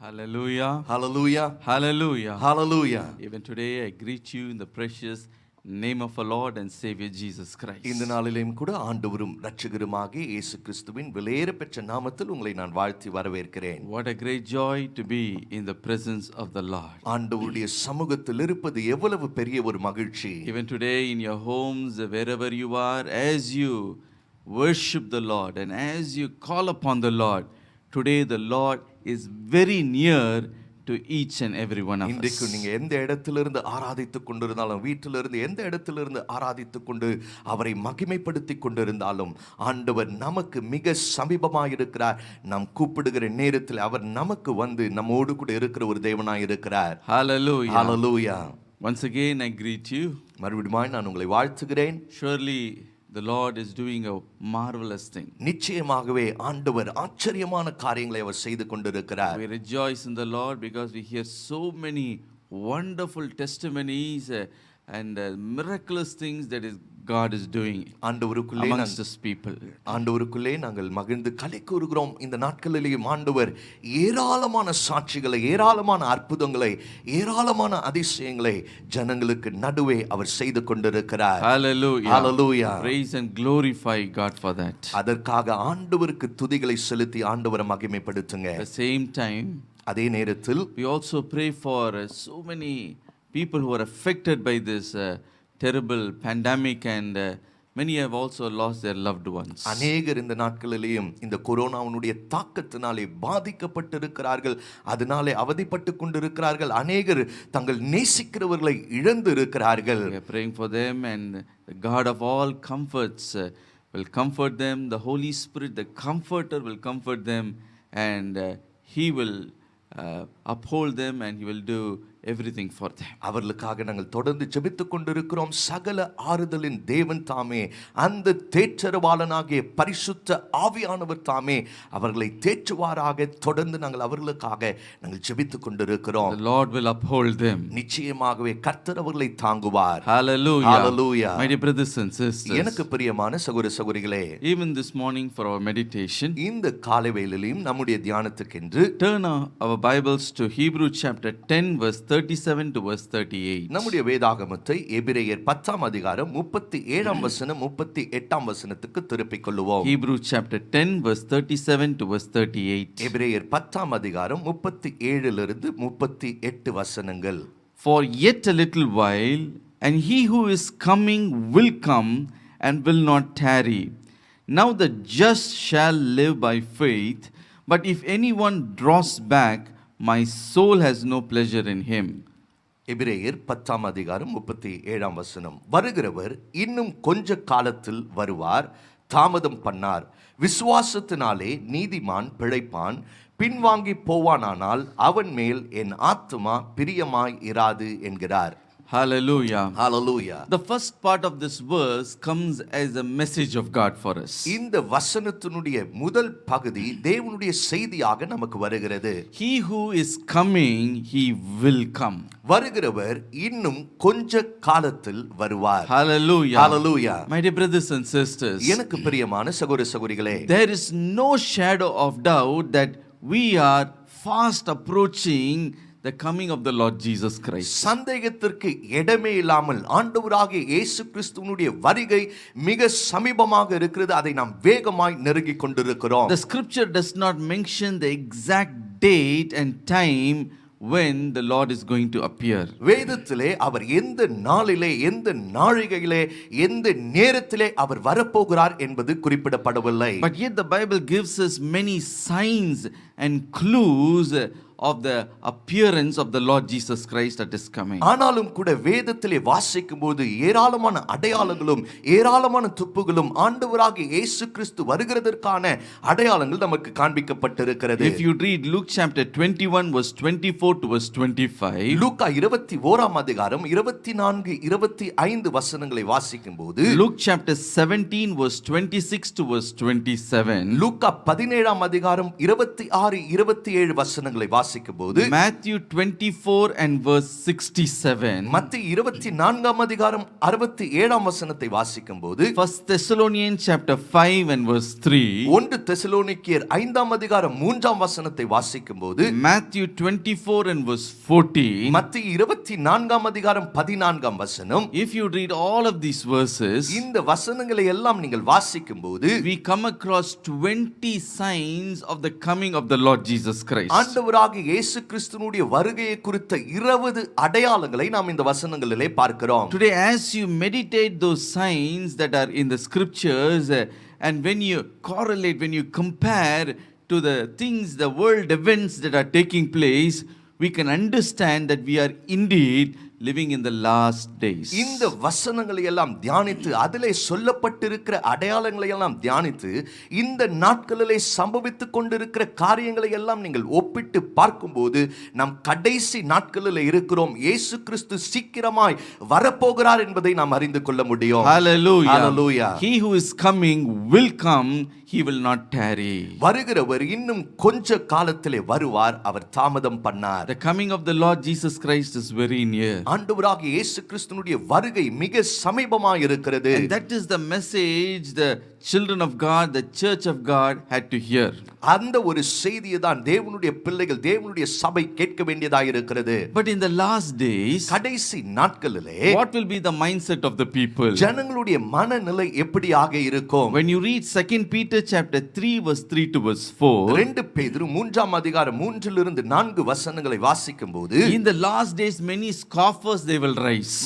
Hallelujah. Hallelujah. Hallelujah. Hallelujah. Even today I greet you in the precious name of our Lord and Savior Jesus Christ. இந்த நாளிலேயும் கூட ஆண்டவரும் இரட்சகருமாகிய இயேசு கிறிஸ்துவின் விலையேற பெற்ற நாமத்தில் உங்களை நான் வாழ்த்தி வரவேற்கிறேன். What a great joy to be in the presence of the Lord. ஆண்டவருடைய சமூகத்தில் இருப்பது எவ்வளவு பெரிய ஒரு மகிழ்ச்சி. Even today in your homes, wherever you are, as you worship the Lord and as you call upon the Lord, today the Lord is very near to each and every one of இன்றைக்கு us. நீங்க எந்த இடத்திலிருந்து ஆராதித்துக் கொண்டிருந்தாலும், வீட்டிலிருந்து எந்த இடத்திலிருந்து ஆராதித்துக் கொண்டு அவரை மகிமைப்படுத்திக் கொண்டிருந்தாலும், ஆண்டவர் நமக்கு மிக சமீபமாய் இருக்கிறார். நாம் கூப்பிடுகிற நேரத்தில் அவர் நமக்கு வந்து நம்மோடு கூட இருக்கிற ஒரு தேவனாய் இருக்கிறார். Hallelujah. Hallelujah. Once again I greet you. மறுபடியும் நான் உங்களை வாழ்த்துகிறேன். Surely the Lord is doing a marvelous thing. நிச்சயமாகவே ஆண்டவர் ஆச்சரியமான காரியங்களை அவர் செய்து கொண்டிருக்கிறார். We rejoice in the Lord because we hear so many wonderful testimonies and miraculous things that is God is doing amongst His people. ஆண்டவருக்குள்ளே நாங்கள் மகிழ்ந்து களி கூறுகிறோம். இந்த நாட்களிலேயும் ஆண்டவர் ஏராளமான சாட்சிகளை, ஏராளமான அற்புதங்களை, ஏராளமான அதிசயங்களை ஜனங்களுக்கு நடுவே அவர் செய்து கொண்டிருக்கிறார். Hallelujah. Hallelujah. Praise and glorify God for that. அதற்காக ஆண்டவருக்கு துதிகளை செலுத்தி ஆண்டவரை மகிமைப்படுத்துங்க. At the same time, அதே நேரத்தில் we also pray for so many people who are affected by this terrible pandemic and many have also lost their loved ones. அநேகர் இந்த நாட்களிலேயும் இந்த கொரோனாவினுடைய தாக்கத்தினாலே பாதிக்கப்பட்டிருக்கிறார்கள். அதனாலே அவதிப்பட்டு கொண்டிருக்கிறார்கள். அநேகர் தங்கள் நேசிக்கிறவர்களை இழந்து இருக்கிறார்கள். We are praying for them and the God of all comforts will comfort them. The Holy Spirit, the Comforter, will comfort them and He will uphold them and He will do everything for them. அவர்களுக்காக நாங்கள் தொடர்ந்து ஜெபித்துக் கொண்டிருக்கிறோம். சகல ஆறுதலின் தேவன் தாமே, அந்த தேற்றரவாளனாகிய பரிசுத்த ஆவியானவர் தாமே அவர்களை தேற்றுவாராக. தொடர்ந்து நாங்கள் அவர்களுக்காக நாங்கள் ஜெபித்துக் கொண்டிருக்கிறோம். The Lord will uphold them. நிச்சயமாகவே கர்த்தர் அவர்களை தாங்குவார். Hallelujah. Hallelujah. My dear brothers and sisters, எனக்கு பிரியமான சகோதர சகோதரிகளே, even this morning for our meditation, இந்த காலை வேளையிலும் நம்முடைய தியானத்துக்கென்று turn our Bibles to Hebrew chapter 10 verse 37 to verse 38. நம்முடைய வேதாகமத்தை எபிரேயர் 10ஆம் அதிகாரம் 37ஆம் வசனம் 38ஆம் வசனத்துக்கு திருப்பிக் கொள்வோம். Hebrew chapter 10 verse 37 to verse 38. எபிரேயர் 10ஆம் அதிகாரம் 37 இலிருந்து 38 வசனங்கள். For yet a little while and he who is coming will come and will not tarry. Now the just shall live by faith, but if anyone draws back, my soul has no pleasure in him. எபிரேயர் 10ஆம் அதிகாரம் 37ஆம் வசனம். வருகிறவர் இன்னும் கொஞ்ச காலத்தில் வருவார், தாமதம் பண்ணார். விசுவாசத்தினாலே நீதிமான் பிழைப்பான். பின்வாங்கி போவானானால் அவன் மேல் என் ஆத்துமா பிரியமாய் இராது என்கிறார். Hallelujah. Hallelujah. The first part of this verse comes as a message of God for us. இந்த வசனத்தினுடைய முதல் பகுதி தேவனுடைய செய்தியாக நமக்கு வருகிறது. He who is coming, he will come. வருகிறவர் இன்னும் கொஞ்ச காலத்தில் வருவார். Hallelujah. Hallelujah. My dear brothers and sisters, எனக்கு பிரியமான சகோதர சகோதரிகளே, there is no shadow of doubt that we are fast approaching the coming of the Lord Jesus Christ. சந்தேகத்திற்கு இடமே இல்லாமல் ஆண்டவராகிய இயேசு கிறிஸ்துவினுடைய வருகை மிக சமீபமாக இருக்கிறது. அதை நாம் வேகமாய் நெருங்கிக் கொண்டிருக்கிறோம். The scripture does not mention the exact date and time when the Lord is going to appear. வேதத்திலே அவர் எந்த நாளிலே, எந்த நாழிகையிலே, எந்த நேரத்திலே அவர் வரப்போகிறார் என்பது குறிப்பிடப்படவில்லை. But yet the Bible gives us many signs and clues of the appearance of the Lord Jesus Christ that is coming. ஆனாலும் கூட வேதத்திலே வாசிக்கும்போது ஏராளமான அடையாளங்களும் ஏராளமான துப்புகளும் ஆண்டவராகிய இயேசு கிறிஸ்து வருகிறதற்கான அடையாளங்கள் நமக்கு காண்பிக்கப்பட்டிருக்கிறது. If you read Luke chapter 21 verse 24 to verse 25, லூக்கா 21ஆம் அதிகாரம் 24 25 வசனங்களை வாசிக்கும்போது, Luke chapter 17 verse 26 to verse 27, லூக்கா 17ஆம் அதிகாரம் 26 27 வசனங்களை வாசிக்கும்போது, வாசிக்கும் போது Matthew 24 and verse 67. மத்தேயு 24ஆம் அதிகாரம் 67ஆம் வசனத்தை வாசிக்கும் போது 1 Thessalonians chapter 5 and verse 3. 1 தெசலோனிக்கேயர் 5ஆம் அதிகாரம் 3ஆம் வசனத்தை வாசிக்கும் போது Matthew 24 and verse 14. மத்தேயு 24ஆம் அதிகாரம் 14ஆம் வசனம். If you read all of these verses, இந்த வசனங்களை எல்லாம் நீங்கள் வாசிக்கும் போது we come across 20 signs of the coming of the Lord Jesus Christ. ஆண்டவராகிய இயேசு கிறிஸ்துவினுடைய வருகையை குறித்த 20 அடையாளங்களை நாம் இந்த வசனங்களிலே பார்க்கிறோம். Today, as you meditate those signs that are in the scriptures, and when you correlate, when you compare to the things, the world events that are taking place, we can understand that we are indeed living in the last days. இந்த வசனங்களை எல்லாம் தியானித்து அதிலே சொல்லப்பட்டிருக்கிற அடையாளங்களை எல்லாம் தியானித்து இந்த நாட்களிலே சம்பவித்துக் கொண்டிருக்கிற காரியங்களை எல்லாம் நீங்கள் ஒப்பிட்டு பார்க்கும்போது நாம் கடைசி நாட்களில் இருக்கிறோம். இயேசு கிறிஸ்து சீக்கிரமாய் வரப்போகிறார் என்பதை நாம் அறிந்து கொள்ள முடியும். Hallelujah. Hallelujah. He who is coming will come, he will not tarry. வருகிறவர் இன்னும் கொஞ்ச காலத்திலே வருவார், அவர் தாமதம் பண்ணார். The coming of the Lord Jesus Christ is very near. ஆண்டவராகிய இயேசு கிறிஸ்துவினுடைய வருகை மிக சமீபமாய் இருக்கிறது. And that is the message the children of God, the church of God had to hear. அந்த ஒரு செய்தியை தான் தேவனுடைய பிள்ளைகள், தேவனுடைய சபை கேட்க வேண்டியதாக இருக்கிறது. But in the last days, கடைசி நாட்களிலே what will be the mindset of the people? ஜனங்களுடைய மனநிலை எப்படியாக இருக்கும்? When you read 2 Peter chapter 3 verse 3 to verse 4, 2 பேதுரு 3ஆம் அதிகாரம் 3 இருந்து 4 வசனங்களை வாசிக்கும்போது in the last days many scoffers they will rise.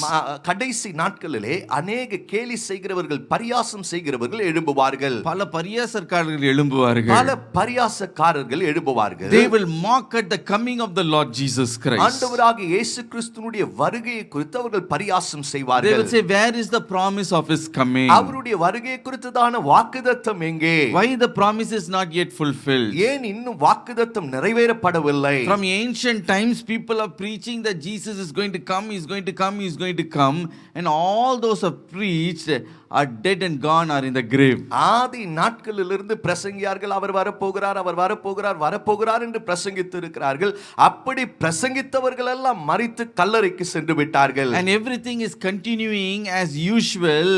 கடைசி நாட்களிலே அநேக கேலி செய்கிறவர்கள், பரியாசம் செய்கிறவர்கள் எழும்புவார்கள். பல பரியாசக்காரர்கள் எழும்புவார்கள். பல பரியாசக்காரர்கள் எழும்புவார்கள். They will mock at the coming of the Lord Jesus Christ. ஆண்டவராகிய இயேசு கிறிஸ்துவினுடைய வருகையை குறித்து அவர்கள் பரியாசம் They செய்வார்கள். will say, where is the promise of his coming? அவருடைய வருகையை குறித்ததான வாக்குத்தத்தம் எங்கே? Why the promise is not yet fulfilled? ஏன் இன்னும் வாக்குத்தத்தம் நிறைவேறப்படவில்லை? From ancient times people are preaching that Jesus is going to come, he's going to come, he's going to come, and all those who have preached are dead and gone, are in the grave. ஆதி நாட்களிலிருந்து பிரசங்கியார்கள் அவர் வரப்போகிறார், அவர் வரப்போகிறார், வரப்போகிறார் என்று பிரசங்கித்து இருக்கிறார்கள். அப்படி பிரசங்கித்தவர்கள் எல்லாம் மரித்து கல்லறைக்கு சென்று விட்டார்கள். And everything is continuing as usual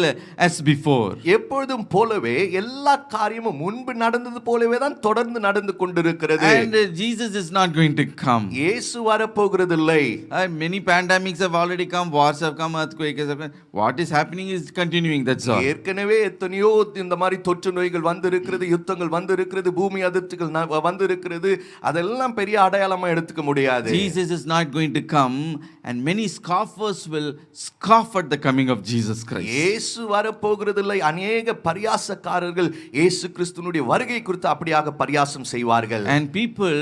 as before. எப்பொழுதும் போலவே எல்லா காரியமும் முன்பு நடந்தது போலவே தான் தொடர்ந்து நடந்து கொண்டிருக்கிறது. And Jesus is not going to come. இயேசு வரப்போகிறதில்லை. Many pandemics have already come, wars have come, earthquakes have come. What is happening is continuing, that's all. ஏற்கனவே எத்தனையோ இந்த மாதிரி தொற்று நோய்கள் வந்திருக்கிறது, யுத்தங்கள் வந்திருக்கிறது, பூமி அதிர்ச்சிகள் வந்திருக்கிறது. அதெல்லாம் பெரிய அடையாளமா எடுத்துக்க முடியாது. Jesus is not going to come, and many scoffers will scoff at the coming of Jesus Christ. இயேசு வரப்போகிறதில்லை. அநேக பரியாசக்காரர்கள் இயேசு கிறிஸ்துவினுடைய வருகை குறித்து அப்படியாக பரியாசம் செய்வார்கள். And people,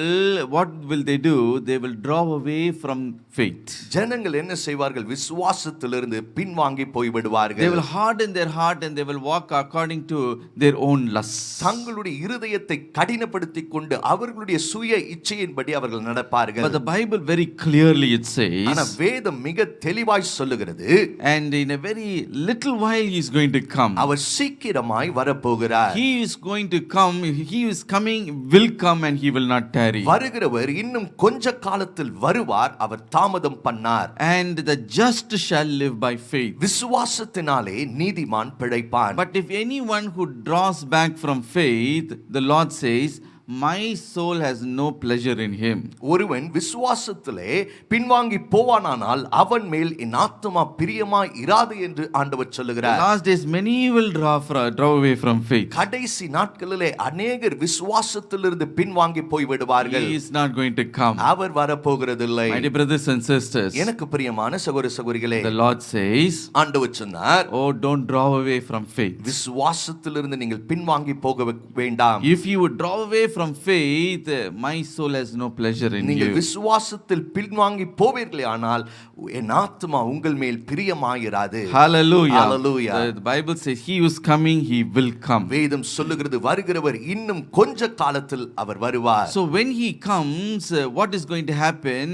what will they do? They will draw away from faith. ஜனங்கள் என்ன செய்வார்கள்? விசுவாசத்திலிருந்து பின்வாங்கி போய் விடுவார்கள். They will harden their heart and they will walk according to their own lusts. தங்களுடைய இருதயத்தை கடினப்படுத்திக் கொண்டு அவர்களுடைய சுய இச்சையின்படி அவர்கள் நடப்பார்கள். But the Bible very clearly it says, ஆனா வேதம் மிக தெளிவாய் சொல்லுகிறது, and in a very little while he is going to come. அவர் சீக்கிரமாய் வரப்போகிறார். He is going to come, he is coming, will come, and he will not tarry. வருகிறவர் இன்னும் கொஞ்ச காலத்தில் வருவார், அவர் தாமதம் பண்ணார். And the just shall live by faith. விசுவாசத்தினாலே நீதிமான் பிழைப்பான். But if anyone who draws back from faith, the Lord says, my soul has no pleasure in him. ஒருவன் விசுவாசத்திலே பின்வாங்கி போவானானால் அவன் மேல் என் ஆத்துமா பிரியமாய் இராது என்று ஆண்டவர் சொல்லுகிறார். Last days many will draw away from faith. கடைசி நாட்களிலே அநேகர் விசுவாசத்திலிருந்து பின்வாங்கி போய் விடுவார்கள். He is not going to come. Our வரப்போகிறதில்லை. My dear brothers and sisters, எனக்கு பிரியமான சகோதர சகோதரிகளே, the Lord says, ஆண்டவர் சொன்னார், oh, don't draw away from faith. விசுவாசத்திலிருந்து நீங்கள் பின்வாங்கி போக வேண்டாம். If you would draw away from faith, my soul has no pleasure in நீங்கள் you. விசுவாசத்தில் பின்வாங்கி போவீர்களே ஆனால் என் ஆத்துமா உங்கள் மேல் பிரியமாயிராது. Hallelujah. Hallelujah. The Bible says he who is coming, he will come. வேதம் சொல்லுகிறது வருகிறவர் இன்னும் கொஞ்ச காலத்தில் அவர் வருவார். So when he comes, what is going to happen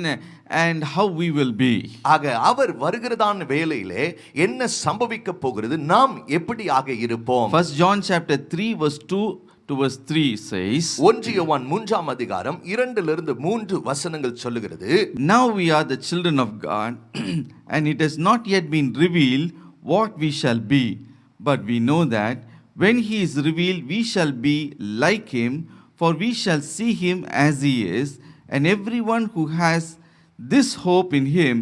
and how we will be? ஆக அவர் வருகிறதான வேளையிலே என்ன சம்பவிக்க போகிறது, நாம் எப்படியாக இருப்போம்? 1 John chapter 3 verse 2 to verse 3 says, 1 யோவான் 3ஆம் அதிகாரம் 2 3 வசனங்கள் சொல்லுகிறது, Now we are the children of God, and it has not yet been revealed what we shall be. But we know that when he is revealed, we shall be like him, for we shall see him as he is. And everyone who has this hope in him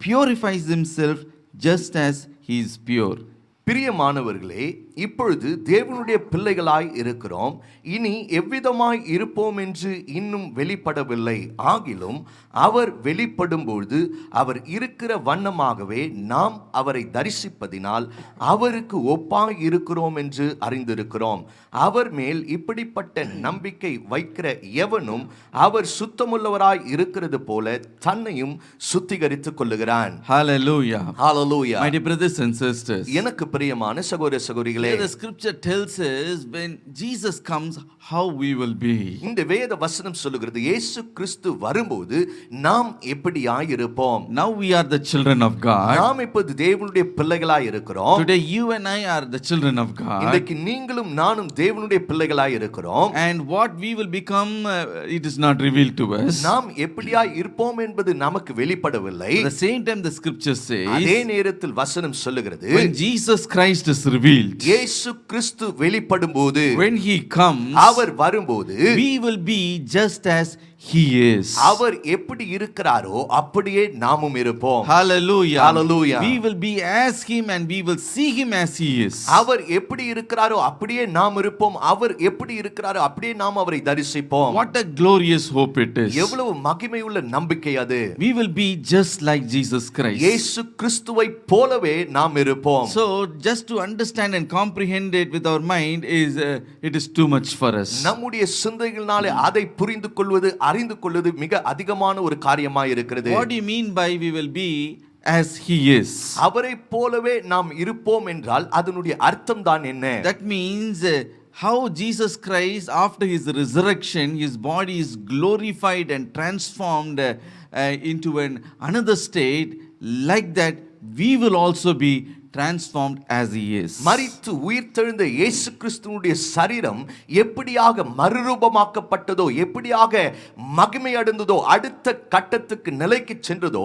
purifies himself just as he is pure. பிரியமானவர்களே, இப்பொழுது தேவனுடைய பிள்ளைகளாய் இருக்கிறோம். இனி எவ்விதமாய் இருப்போம் என்று இன்னும் வெளிப்படவில்லை. ஆகிலும் அவர் வெளிப்படும்போது அவர் இருக்கிற வண்ணமாகவே நாம் அவரை தரிசிப்பதினால் அவருக்கு ஒப்பாய் இருக்கிறோம் என்று அறிந்திருக்கிறோம். அவர் மேல் இப்படிப்பட்ட நம்பிக்கை வைக்கிற எவனும் அவர் சுத்தமுள்ளவராய் இருக்கிறது போல தன்னையும் சுத்திகரித்துக் கொள்ளுகிறான். Hallelujah. Hallelujah. My dear brothers and sisters, எனக்கு பிரியமான சகோதர சகோதரிகளே, here the scripture tells us when Jesus comes, how we will be. இந்த வேத வசனம் சொல்லுகிறது, இயேசு கிறிஸ்து வரும்போது நாம் எப்படியாய் இருப்போம். Now we are the children of God. நாம் இப்போது தேவனுடைய பிள்ளைகளாய் இருக்கிறோம். Today you and I are the children of God. இன்றைக்கு நீங்களும் நானும் தேவனுடைய பிள்ளைகளாய் இருக்கிறோம். And what we will become, it is not revealed to us. நாம் எப்படியாய் இருப்போம் என்பது நமக்கு வெளிப்படவில்லை. At the same time the scripture அதே says, நேரத்தில் வசனம் சொல்லுகிறது, when Jesus Christ is revealed, இயேசு கிறிஸ்து வெளிப்படும்போது, when he comes, அவர் வரும்போது we will be just as he is. அவர் எப்படி இருக்கிறாரோ அப்படியே நாமும் இருப்போம். Hallelujah. Hallelujah. We will be as him and we will see him as he is. அவர் எப்படி இருக்கிறாரோ அப்படியே நாம் இருப்போம். அவர் எப்படி இருக்கிறாரோ அப்படியே நாம் அவரை தரிசிப்போம். What a glorious hope it is. எவ்வளவு மகிமையுள்ள நம்பிக்கை அது. We will be just like Jesus Christ. இயேசு கிறிஸ்துவை போலவே நாம் இருப்போம். So just to understand and comprehend it with our mind is it is too much for us. நம்முடைய சிந்தைகளினாலே அதை புரிந்து கொள்வது அறிந்து கொள்வது மிக அதிகமான ஒரு காரியமாய் இருக்கிறது. What do you mean by we will be as he is? அவரை போலவே நாம் இருப்போம் என்றால் அதனுடைய அர்த்தம் தான் என்ன? That means how Jesus Christ after his resurrection, his body is glorified and transformed into another state, like that we will also be transformed as he is. மரித்து உயிர்த்தெழுந்த இயேசு கிறிஸ்துவுடைய சரீரம் எப்படியாக மறுரூபமாக்கப்பட்டதோ, எப்படியாக மகிமை அடைந்ததோ, அடுத்த கட்டத்துக்கு நிலைக்கு சென்றதோ,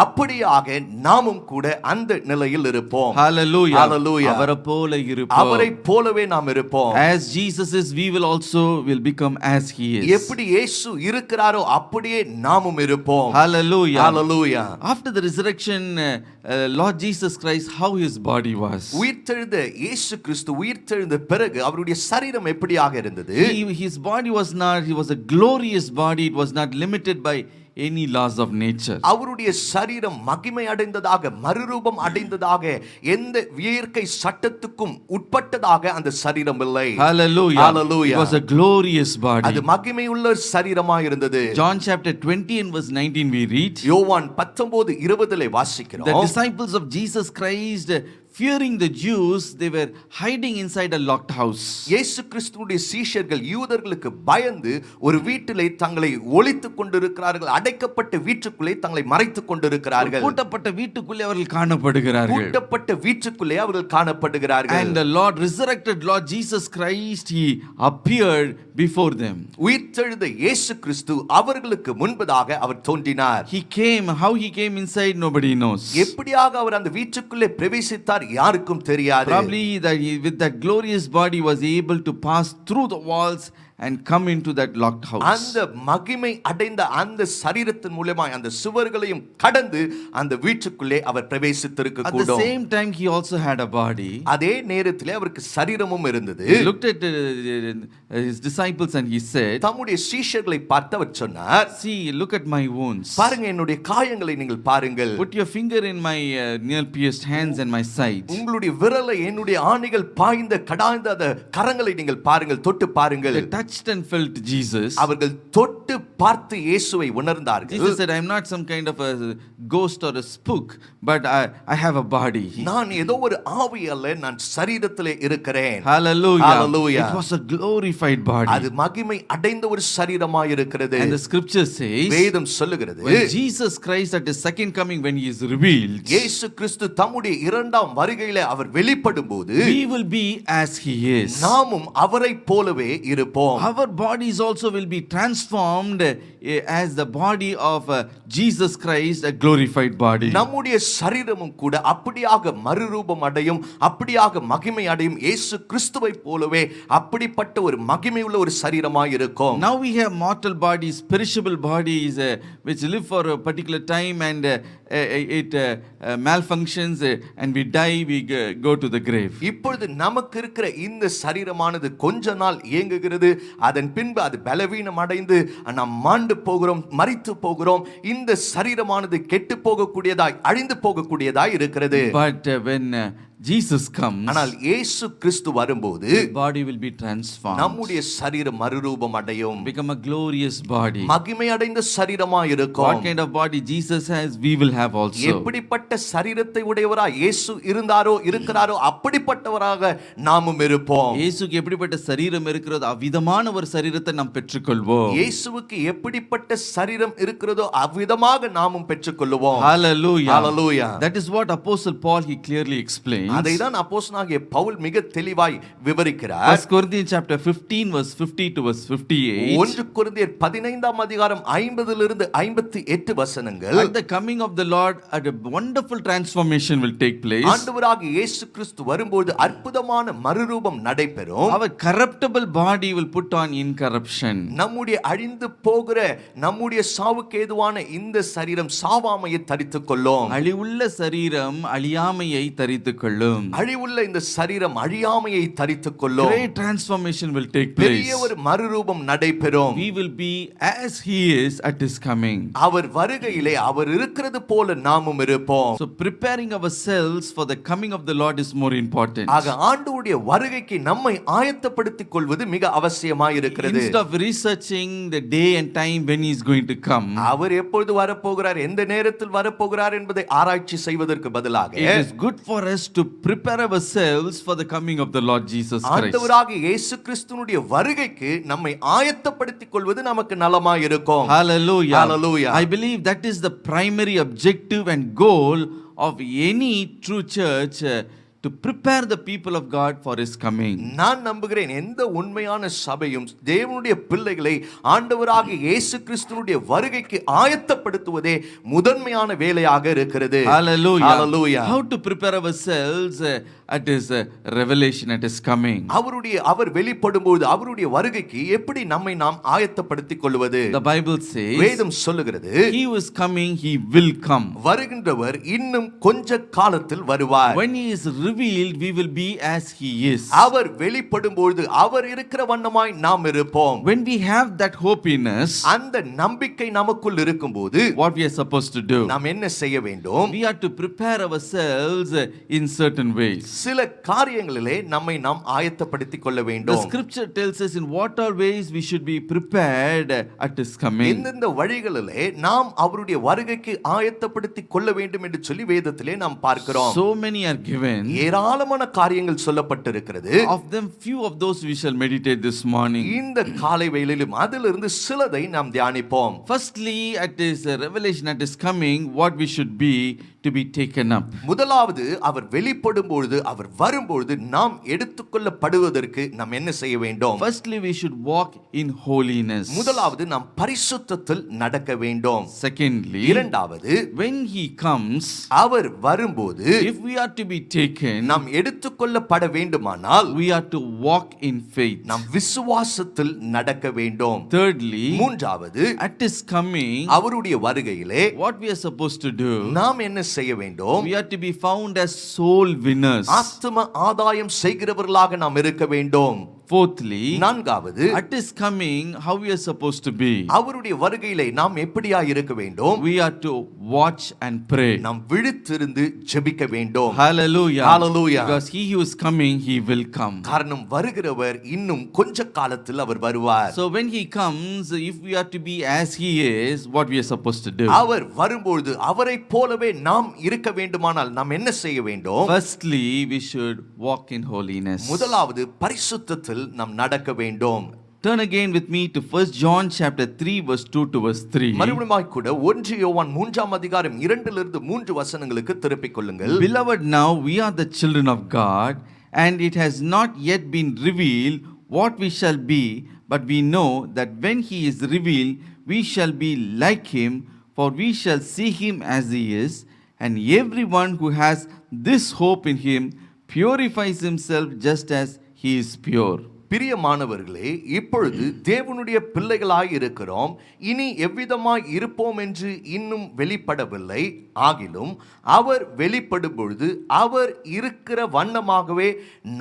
அப்படியாக நாமும் கூட அந்த நிலையில் இருப்போம். Hallelujah. Hallelujah. அவரை போல இருப்போம். அவரை போலவே நாம் இருப்போம். As Jesus is, we will also become as he is. எப்படி இயேசு இருக்கிறாரோ அப்படியே நாமும் இருப்போம். Hallelujah. Hallelujah. After the resurrection, Lord Jesus Christ, how his body was. உயிர்த்தெழுந்த இயேசு கிறிஸ்து உயிர்த்தெழுந்த பிறகு அவருடைய சரீரம் எப்படியாக இருந்தது? His body was not, he was a glorious body. It was not limited by any laws of nature. அவருடைய சரீரம் மகிமை அடைந்ததாக, மறுரூபம் அடைந்ததாக, எந்த இயற்கை சட்டத்துக்கும் உட்பட்டதாக அந்த சரீரம் இல்லை. Hallelujah. Hallelujah. It was a glorious body. அது மகிமையுள்ள சரீரமாய் இருந்தது. John chapter 20 and verse 19 we read, யோவான் 19:20 வாசிக்கிறோம். the disciples of Jesus Christ, fearing the Jews, they were hiding inside a locked house. இயேசு கிறிஸ்துவுடைய சீஷர்கள் யூதர்களுக்கு பயந்து ஒரு வீட்டிலே தங்களை ஒளித்துக் கொண்டிருக்கிறார்கள். அடைக்கப்பட்ட வீட்டுக்குள்ளே தங்களை மறைத்துக் கொண்டிருக்கிறார்கள். பூட்டப்பட்ட வீட்டுக்குள்ளே அவர்கள் காணப்படுகிறார்கள். பூட்டப்பட்ட வீட்டுக்குள்ளே அவர்கள் காணப்படுகிறார்கள். And the Lord resurrected Lord Jesus Christ, he appeared before them. உயிர்த்தெழுந்த இயேசு கிறிஸ்து அவர்களுக்கு முன்பதாக அவர் தோன்றினார். He came, how he came inside nobody knows. எப்படியாக அவர் அந்த வீட்டுக்குள்ளே பிரவேசித்தார் யாருக்கும் தெரியாது. Probably that he, with that glorious body, was able to pass through the walls and come into that locked house. அந்த மகிமை அடைந்த அந்த சரீரத்தின் மூலமாய் அந்த சுவர்களையும் கடந்து அந்த வீட்டுக்குள்ளே அவர் பிரவேசித்திருக்க At the கூடும். same time he also had a body. அதே நேரத்திலே அவருக்கு சரீரமும் இருந்தது. He looked at his disciples and he said, தம்முடைய சீஷர்களை பார்த்து அவர் சொன்னார், see, look at my wounds. பாருங்க என்னுடைய காயங்களை நீங்கள் பாருங்கள். Put your finger in my nail pierced hands and my side. உங்களுடைய விரலை என்னுடைய ஆணிகள் பாய்ந்த கடாய்ந்த அந்த கரங்களை நீங்கள் பாருங்கள், தொட்டு பாருங்கள். Touch touched and felt Jesus. அவர்கள் தொட்டு பார்த்து இயேசுவை உணர்ந்தார்கள். Jesus said, I'm not some kind of a ghost or a spook, but I have a body. நான் ஏதோ ஒரு ஆவி அல்ல, நான் சரீரத்திலே இருக்கிறேன். Hallelujah. Hallelujah. It was a glorified body. அது மகிமை அடைந்த ஒரு சரீரமாய் இருக்கிறது. And the scripture says, வேதம் சொல்லுகிறது, when Jesus Christ at his second coming, when he is revealed, இயேசு கிறிஸ்து தம்முடைய இரண்டாம் வருகையிலே அவர் வெளிப்படும்போது we will be as he is. நாமும் அவரைப் போலவே இருப்போம். Our bodies also will be transformed as the body of Jesus Christ, a glorified body. நம்முடைய சரீரமும் கூட அப்படியாக மறுரூபம் அடையும், அப்படியாக மகிமை அடையும். இயேசு கிறிஸ்துவை போலவே அப்படிப்பட்ட ஒரு மகிமை உள்ள ஒரு சரீரமாய் இருக்கும். Now we have mortal bodies, perishable bodies, which live for a particular time, and it malfunctions, and we die, we go to the grave. இப்பொழுது நமக்கு இருக்கிற இந்த சரீரமானது கொஞ்ச நாள் இயங்குகிறது, அதன் பின்பு அது பலவீனம் அடைந்து நாம் மாண்டு போகிறோம், மரித்து போகிறோம். இந்த சரீரமானது கெட்டு போகக்கூடியதாய், அழிந்து போகக்கூடியதாய் இருக்கிறது. But when Jesus comes, ஆனால் இயேசு கிறிஸ்து வரும்போது body will be transformed, நம்முடைய சரீரம் மறுரூபம் அடையும், become a glorious body. மகிமை அடைந்த சரீரமாய் இருக்கும். What kind of body Jesus has, we will have also. எப்படிப்பட்ட சரீரத்தை உடையவராய் இயேசு இருந்தாரோ இருக்கிறாரோ அப்படிப்பட்டவராக நாமும் இருப்போம். இயேசுக்கு எப்படிப்பட்ட சரீரம் இருக்கிறதோ அவ்விதமான ஒரு சரீரத்தை நாம் பெற்றுக்கொள்வோம். இயேசுவுக்கு எப்படிப்பட்ட சரீரம் இருக்கிறதோ அவ்விதமாக நாமும் பெற்றுக்கொள்வோம். Hallelujah. Hallelujah. That is what Apostle Paul he clearly explains. அதைதான் அப்போஸ்தலனாகிய பவுல் மிக தெளிவாய் விவரிக்கிறார். 1 Corinthians chapter 15 verse 50 to verse 58. 1 கொரிந்தியர் 15ஆம் அதிகாரம் 50 இலிருந்து 58 வசனங்கள். At the coming of the Lord, a wonderful transformation will take place. ஆண்டவராகிய இயேசு கிறிஸ்து வரும்போது அற்புதமான மறுரூபம் நடைபெறும். Our corruptible body will put on incorruption. நம்முடைய அழிந்து போகிற, நம்முடைய சாவுக்கு ஏதுவான இந்த சரீரம் சாவாமையை தரித்துக் கொள்ளும். அழிவுள்ள சரீரம் அழியாமையை தரித்துக் கொள்ளும். அழிவுள்ள இந்த சரீரம் அழியாமையை தரித்துக் கொள்ளும். Great transformation will take place. பெரிய ஒரு மறுரூபம் நடைபெறும். We will be as he is at his coming. அவர் வருகையிலே அவர் இருக்கிறது போல நாமும் இருப்போம். So preparing ourselves for the coming of the Lord is more important. ஆக ஆண்டவருடைய வருகைக்கு நம்மை ஆயத்தப்படுத்திக் கொள்வது மிக அவசியமாய் இருக்கிறது. Instead of researching the day and time when he is going to come, அவர் எப்பொழுது வரப்போகிறார், எந்த நேரத்தில் வரப்போகிறார் என்பதை ஆராய்ச்சி செய்வதற்கு பதிலாக it is good for us to prepare ourselves for the coming of the Lord Jesus Christ. ஆண்டவராகிய இயேசு கிறிஸ்துவினுடைய வருகைக்கு நம்மை ஆயத்தப்படுத்திக் கொள்வது நமக்கு நலமாய் இருக்கும். Hallelujah. Hallelujah. I believe that is the primary objective and goal of any true church, to prepare the people of God for his coming. நான் நம்புகிறேன் எந்த உண்மையான சபையும் தேவனுடைய பிள்ளைகளை ஆண்டவராகிய இயேசு கிறிஸ்துவினுடைய வருகைக்கு ஆயத்தப்படுத்துவதே முதன்மையான வேலையாக இருக்கிறது. Hallelujah. Hallelujah. How to prepare ourselves at his revelation, at his coming. அவர் வெளிப்படும்போது அவருடைய வருகைக்கு எப்படி நம்மை நாம் ஆயத்தப்படுத்திக் கொள்வது? The Bible says, வேதம் சொல்லுகிறது, he who is coming, he will come. வருகின்றவர் இன்னும் கொஞ்ச காலத்தில் வருவார். When he is revealed, we will be as he is. அவர் வெளிப்படும்போது அவர் இருக்கிற வண்ணமாய் நாம் இருப்போம். When we have that hope in us, அந்த நம்பிக்கை நமக்குள் இருக்கும்போது what we are supposed to do? நாம் என்ன செய்ய வேண்டும்? We are to prepare ourselves in certain ways. சில காரியங்களிலே நம்மை நாம் ஆயத்தப்படுத்திக் கொள்ள The வேண்டும். scripture tells us in what all ways we should be prepared at his coming. எந்தெந்த வழிகளிலே நாம் அவருடைய வருகைக்கு ஆயத்தப்படுத்திக் கொள்ள வேண்டும் என்று சொல்லி வேதத்திலே நாம் பார்க்கிறோம். So many are given. ஏராளமான காரியங்கள் சொல்லப்பட்டிருக்கிறது. Of them, few of those we shall meditate this morning. இந்த காலை வேளையிலும் அதிலிருந்து சிலதை நாம் தியானிப்போம். Firstly, at his revelation, at his coming, what we should be to be taken up. முதலாவது அவர் வெளிப்படும் பொழுது, அவர் வரும்பொழுது நாம் எடுத்துக்கொள்ளப்படுவதற்கு நாம் என்ன செய்ய வேண்டும்? Firstly, we should walk in holiness. முதலாவது நாம் பரிசுத்தத்தில் நடக்க வேண்டும். Secondly, இரண்டாவது when he comes, அவர் வரும்போது if we are to be taken, நாம் எடுத்துக்கொள்ளப்பட வேண்டுமானால் we are to walk in faith. நாம் விசுவாசத்தில் நடக்க வேண்டும். Thirdly, மூன்றாவது at his coming, அவருடைய வருகையிலே what we are supposed to do? நாம் என்ன செய்ய வேண்டும்? We are to be found as soul winners. ஆத்தும ஆதாயம் செய்கிறவர்களாக நாம் இருக்க வேண்டும். Fourthly, நான்காவது, at his coming, how we are supposed to be. அவருடைய வருகையிலே நாம் எப்படியா இருக்க வேண்டும்? We are to watch and pray. நாம் விழித்திருந்து ஜெபிக்க வேண்டும். Hallelujah. Hallelujah. Because he who is coming, he will come. காரணம் வருகிறவர் இன்னும் கொஞ்ச காலத்தில் அவர் வருவார். So when he comes, if we are to be as he is, what we are supposed to do? அவர் வரும்போது அவரை போலவே நாம் இருக்க வேண்டுமானால் நாம் என்ன செய்ய வேண்டும்? Firstly, we should walk in holiness. முதலாவது பரிசுத்தத்தில் நாம் நடக்க வேண்டும். Turn again with me to 1 John chapter 3 verse 2 to verse 3. மறுபடியும் கூட 1 யோவான் 3ஆம் அதிகாரம் 2 லிருந்து 3 வசனங்களுக்கு திருப்பிக் கொள்ளுங்கள். Beloved, now we are the children of God, and it has not yet been revealed what we shall be, but we know that when he is revealed, we shall be like him, for we shall see him as he is. And everyone who has this hope in him purifies himself just as he is pure. பிரியமானவர்களே, இப்பொழுது தேவனுடைய பிள்ளைகளாய் இருக்கிறோம். இனி எவ்விதமாய் இருப்போம் என்று இன்னும் வெளிப்படவில்லை. ஆகிலும் அவர் வெளிப்படும் பொழுது அவர் இருக்கிற வண்ணமாகவே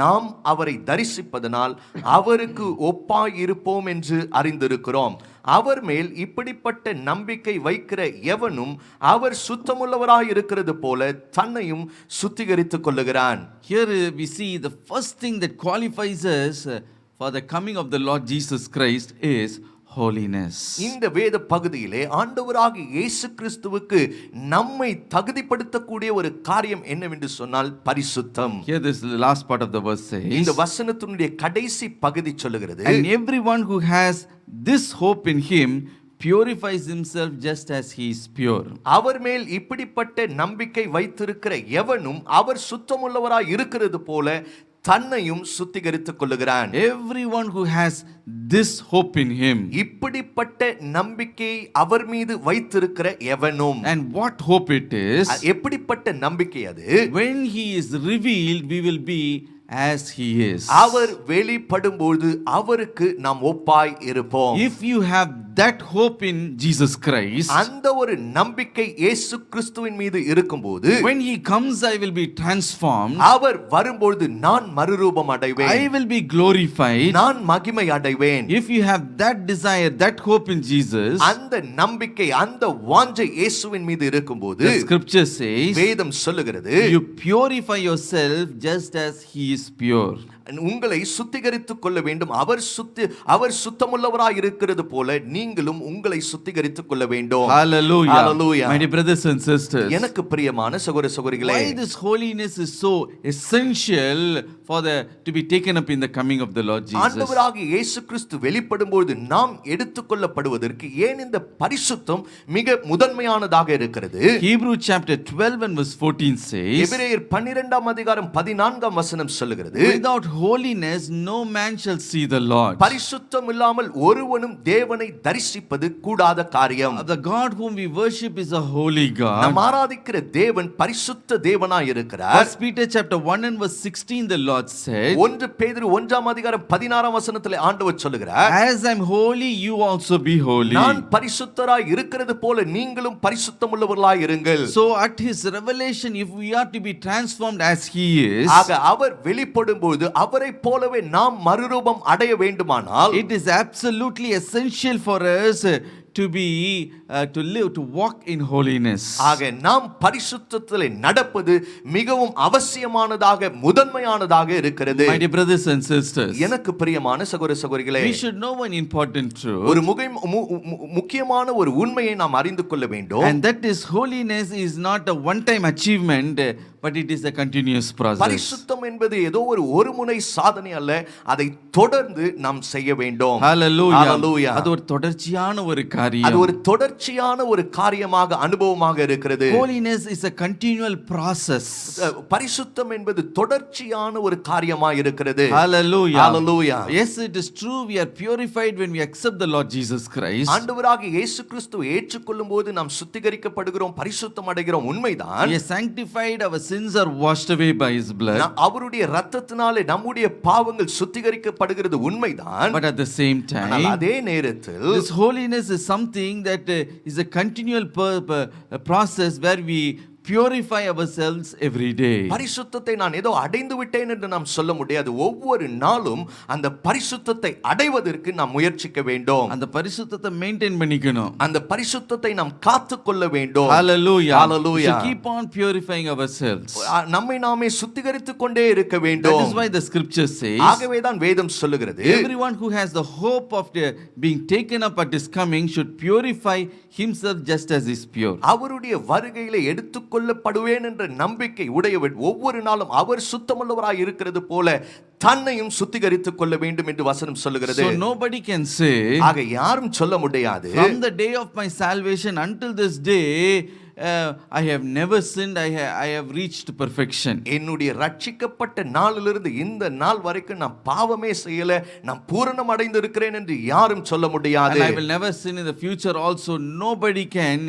நாம் அவரை தரிசிப்பதனால் அவருக்கு ஒப்பாய் இருப்போம் என்று அறிந்திருக்கிறோம். அவர் மேல் இப்படிப்பட்ட நம்பிக்கை வைக்கிற எவனும் அவர் சுத்தமுள்ளவராய் இருக்கிறது போல தன்னையும் சுத்திகரித்துக் கொள்ளுகிறான். Here we see the first thing that qualifies us for the coming of the Lord Jesus Christ is holiness. இந்த வேத பகுதியிலே ஆண்டவராகிய இயேசு கிறிஸ்துவுக்கு நம்மை தகுதிப்படுத்தக்கூடிய ஒரு காரியம் என்னவென்று சொன்னால் பரிசுத்தம். Here this last part of the verse says, இந்த வசனத்தினுடைய கடைசி பகுதி சொல்லுகிறது, and everyone who has this hope in him purifies himself just as he is pure. அவர் மேல் இப்படிப்பட்ட நம்பிக்கை வைத்திருக்கிற எவனும் அவர் சுத்தமுள்ளவராய் இருக்கிறது போல தன்னையும் சுத்திகரித்துக் கொள்ளுகிறான். Everyone who has this hope in him. இப்படிப்பட்ட நம்பிக்கை அவர் மீது வைத்திருக்கிற எவனும். And what hope it is? எப்படிப்பட்ட நம்பிக்கை அது? When he is revealed, we will be as he is. அவர் வெளிப்படும்போது அவருக்கு நாம் ஒப்பாய் இருப்போம். If you have that hope in Jesus Christ, அந்த ஒரு நம்பிக்கை இயேசு கிறிஸ்துவின் மீது இருக்கும்போது, when he comes, I will be transformed. அவர் வரும்போது நான் மறுரூபம் அடைவேன். I will be glorified. நான் மகிமை அடைவேன். If you have that desire, that hope in Jesus, அந்த நம்பிக்கை, அந்த வாஞ்சை இயேசுவின் மீது இருக்கும்போது, the scripture says, வேதம் சொல்லுகிறது, you purify yourself just as he is pure. உங்களை சுத்திகரித்துக் கொள்ள வேண்டும். அவர் சுத்தமுள்ளவராய் இருக்கிறது போல நீங்களும் உங்களை சுத்திகரித்துக் கொள்ள வேண்டும். Hallelujah. Hallelujah. My dear brothers and sisters, எனக்கு பிரியமான சகோதர சகோதரிகளே, why this holiness is so essential for to be taken up in the coming of the Lord Jesus? ஆண்டவராகிய இயேசு கிறிஸ்து வெளிப்படும்போது நாம் எடுத்துக்கொள்ளப்படுவதற்கு ஏன் இந்த பரிசுத்தம் மிக முதன்மையானதாக இருக்கிறது? Hebrew chapter 12 and verse 14 says, எபிரேயர் 12ஆம் அதிகாரம் 14ஆம் வசனம் சொல்லுகிறது, without holiness no man shall see the Lord. பரிசுத்தம் இல்லாமல் ஒருவனும் தேவனை தரிசிப்பது கூடாத காரியம். The God whom we worship is a holy God. நாம் ஆராதிக்கிற தேவன் பரிசுத்த தேவனாய் இருக்கிறார். 1 Peter chapter 1 and verse 16 the Lord said, 1 பேதுரு 1ஆம் அதிகாரம் 16ஆம் வசனத்திலே ஆண்டவர் சொல்லுகிறார், as I am holy you also be holy. நான் பரிசுத்தராய் இருக்கிறது போல நீங்களும் பரிசுத்தமுள்ளவர்களாய் இருங்கள். So at his revelation, if we are to be transformed as he is, ஆக அவர் வெளிப்படும்போது அவரை போலவே நாம் மறுரூபம் அடைய வேண்டுமானால், it is absolutely essential for us to live, to walk in holiness. ஆக நாம் பரிசுத்தத்திலே நடப்பது மிகவும் அவசியமானதாக முதன்மையானதாக இருக்கிறது. My dear brothers and sisters, எனக்கு பிரியமான சகோதர சகோதரிகளே, we should know one important truth, ஒரு முக்கியமான ஒரு உண்மையை நாம் அறிந்து கொள்ள வேண்டும். and that is holiness is not a one time achievement, but it is a continuous process. பரிசுத்தம் என்பது ஏதோ ஒரு முனை சாதனை அல்ல, அதை தொடர்ந்து நாம் செய்ய வேண்டும். Hallelujah. Hallelujah. அது ஒரு தொடர்ச்சியான ஒரு காரியம். அது ஒரு தொடர்ச்சியான ஒரு காரியமாக அனுபவமாக இருக்கிறது. Holiness is a continual process. பரிசுத்தம் என்பது தொடர்ச்சியான ஒரு காரியமாக இருக்கிறது. Hallelujah. Hallelujah. Yes, it is true, we are purified when we accept the Lord Jesus Christ. ஆண்டவராகிய இயேசு கிறிஸ்துவை ஏற்றுக்கொள்ளும்போது நாம் சுத்திகரிக்கப்படுகிறோம், பரிசுத்தம் அடைகிறோம், உண்மைதான். We are sanctified, our sins are washed away by his blood. அவருடைய இரத்தத்தினாலே நம்முடைய பாவங்கள் சுத்திகரிக்கப்படுகிறது, உண்மைதான். But at the same time, அதே நேரத்தில் this holiness is something that is a continual process where we purify ourselves every day. பரிசுத்தத்தை நான் ஏதோ அடைந்து விட்டேன் என்று நாம் சொல்ல முடியாது. ஒவ்வொரு நாளும் அந்த பரிசுத்தத்தை அடைவதற்கு நாம் முயற்சிக்க வேண்டும். அந்த பரிசுத்தத்தை மெயின்டைன் பண்ணிக்கணும். அந்த பரிசுத்தத்தை நாம் காத்துக்கொள்ள வேண்டும். Hallelujah. Hallelujah. So keep on purifying ourselves. நம்மை நாமே சுத்திகரித்துக் கொண்டே இருக்க வேண்டும். That is why the scripture says, ஆகவே தான் வேதம் சொல்லுகிறது, everyone who has the hope of being taken up at his coming should purify himself just as he is pure. அவருடைய வருகையிலே எடுத்துக்கொள்ளப்படுவேன் என்ற நம்பிக்கை உடையவர் ஒவ்வொரு நாளும் அவர் சுத்தமுள்ளவராய் இருக்கிறது போல தன்னையும் சுத்திகரித்துக் கொள்ள வேண்டும் என்று வசனம் சொல்லுகிறது. So nobody can say, ஆக யாரும் சொல்ல முடியாது, from the day of my salvation until this day I have never sinned, I have reached perfection. என்னுடைய ரட்சிக்கப்பட்ட நாளிலிருந்து இந்த நாள் வரைக்கும் நான் பாவமே செய்யல, நான் பூரணம் அடைந்து இருக்கிறேன் என்று யாரும் சொல்ல முடியாது. And I will never sin in the future also. Nobody can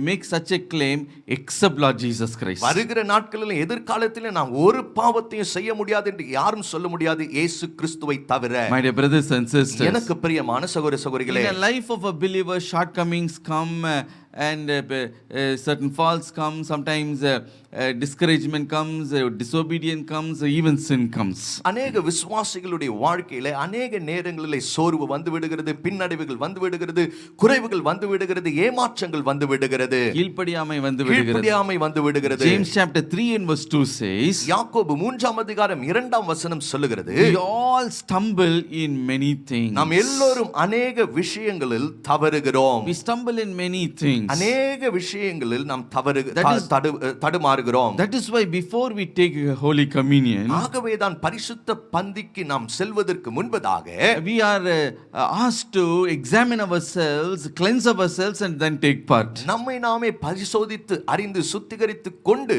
make such a claim except Lord Jesus Christ. வருகிற நாட்களில் எதிர்காலத்தில் நான் ஒரு பாவத்தையும் செய்ய முடியாது என்று யாரும் சொல்ல முடியாது, இயேசு கிறிஸ்துவை தவிர. My dear brothers and sisters, எனக்கு பிரியமான சகோதர சகோதரிகளே, in the life of a believer shortcomings come and certain faults come, sometimes discouragement comes, disobedience comes, even sin comes. அநேக விசுவாசிகளுடைய வாழ்க்கையில அநேக நேரங்களிலே சோர்வு வந்து விடுகிறது, பின்னடைவுகள் வந்து விடுகிறது, குறைவுகள் வந்து விடுகிறது, ஏமாற்றங்கள் வந்து விடுகிறது, கீழ்ப்படியாமை வந்து விடுகிறது. கீழ்ப்படியாமை வந்து விடுகிறது. James chapter 3 and verse 2 says, யாக்கோபு 3ஆம் அதிகாரம் 2ஆம் வசனம் சொல்லுகிறது, we all stumble in many things. நாம் எல்லோரும் அநேக விஷயங்களில் தவறுகிறோம். We stumble in many things. அநேக விஷயங்களில் நாம் தடுமாறுகிறோம். That is why before we take holy communion, ஆகவே தான் பரிசுத்த பந்திக்கு நாம் செல்வதற்கு முன்பதாக we are asked to examine ourselves, cleanse ourselves and then take part. நம்மை நாமே பரிசோதித்து அறிந்து சுத்திகரித்துக் கொண்டு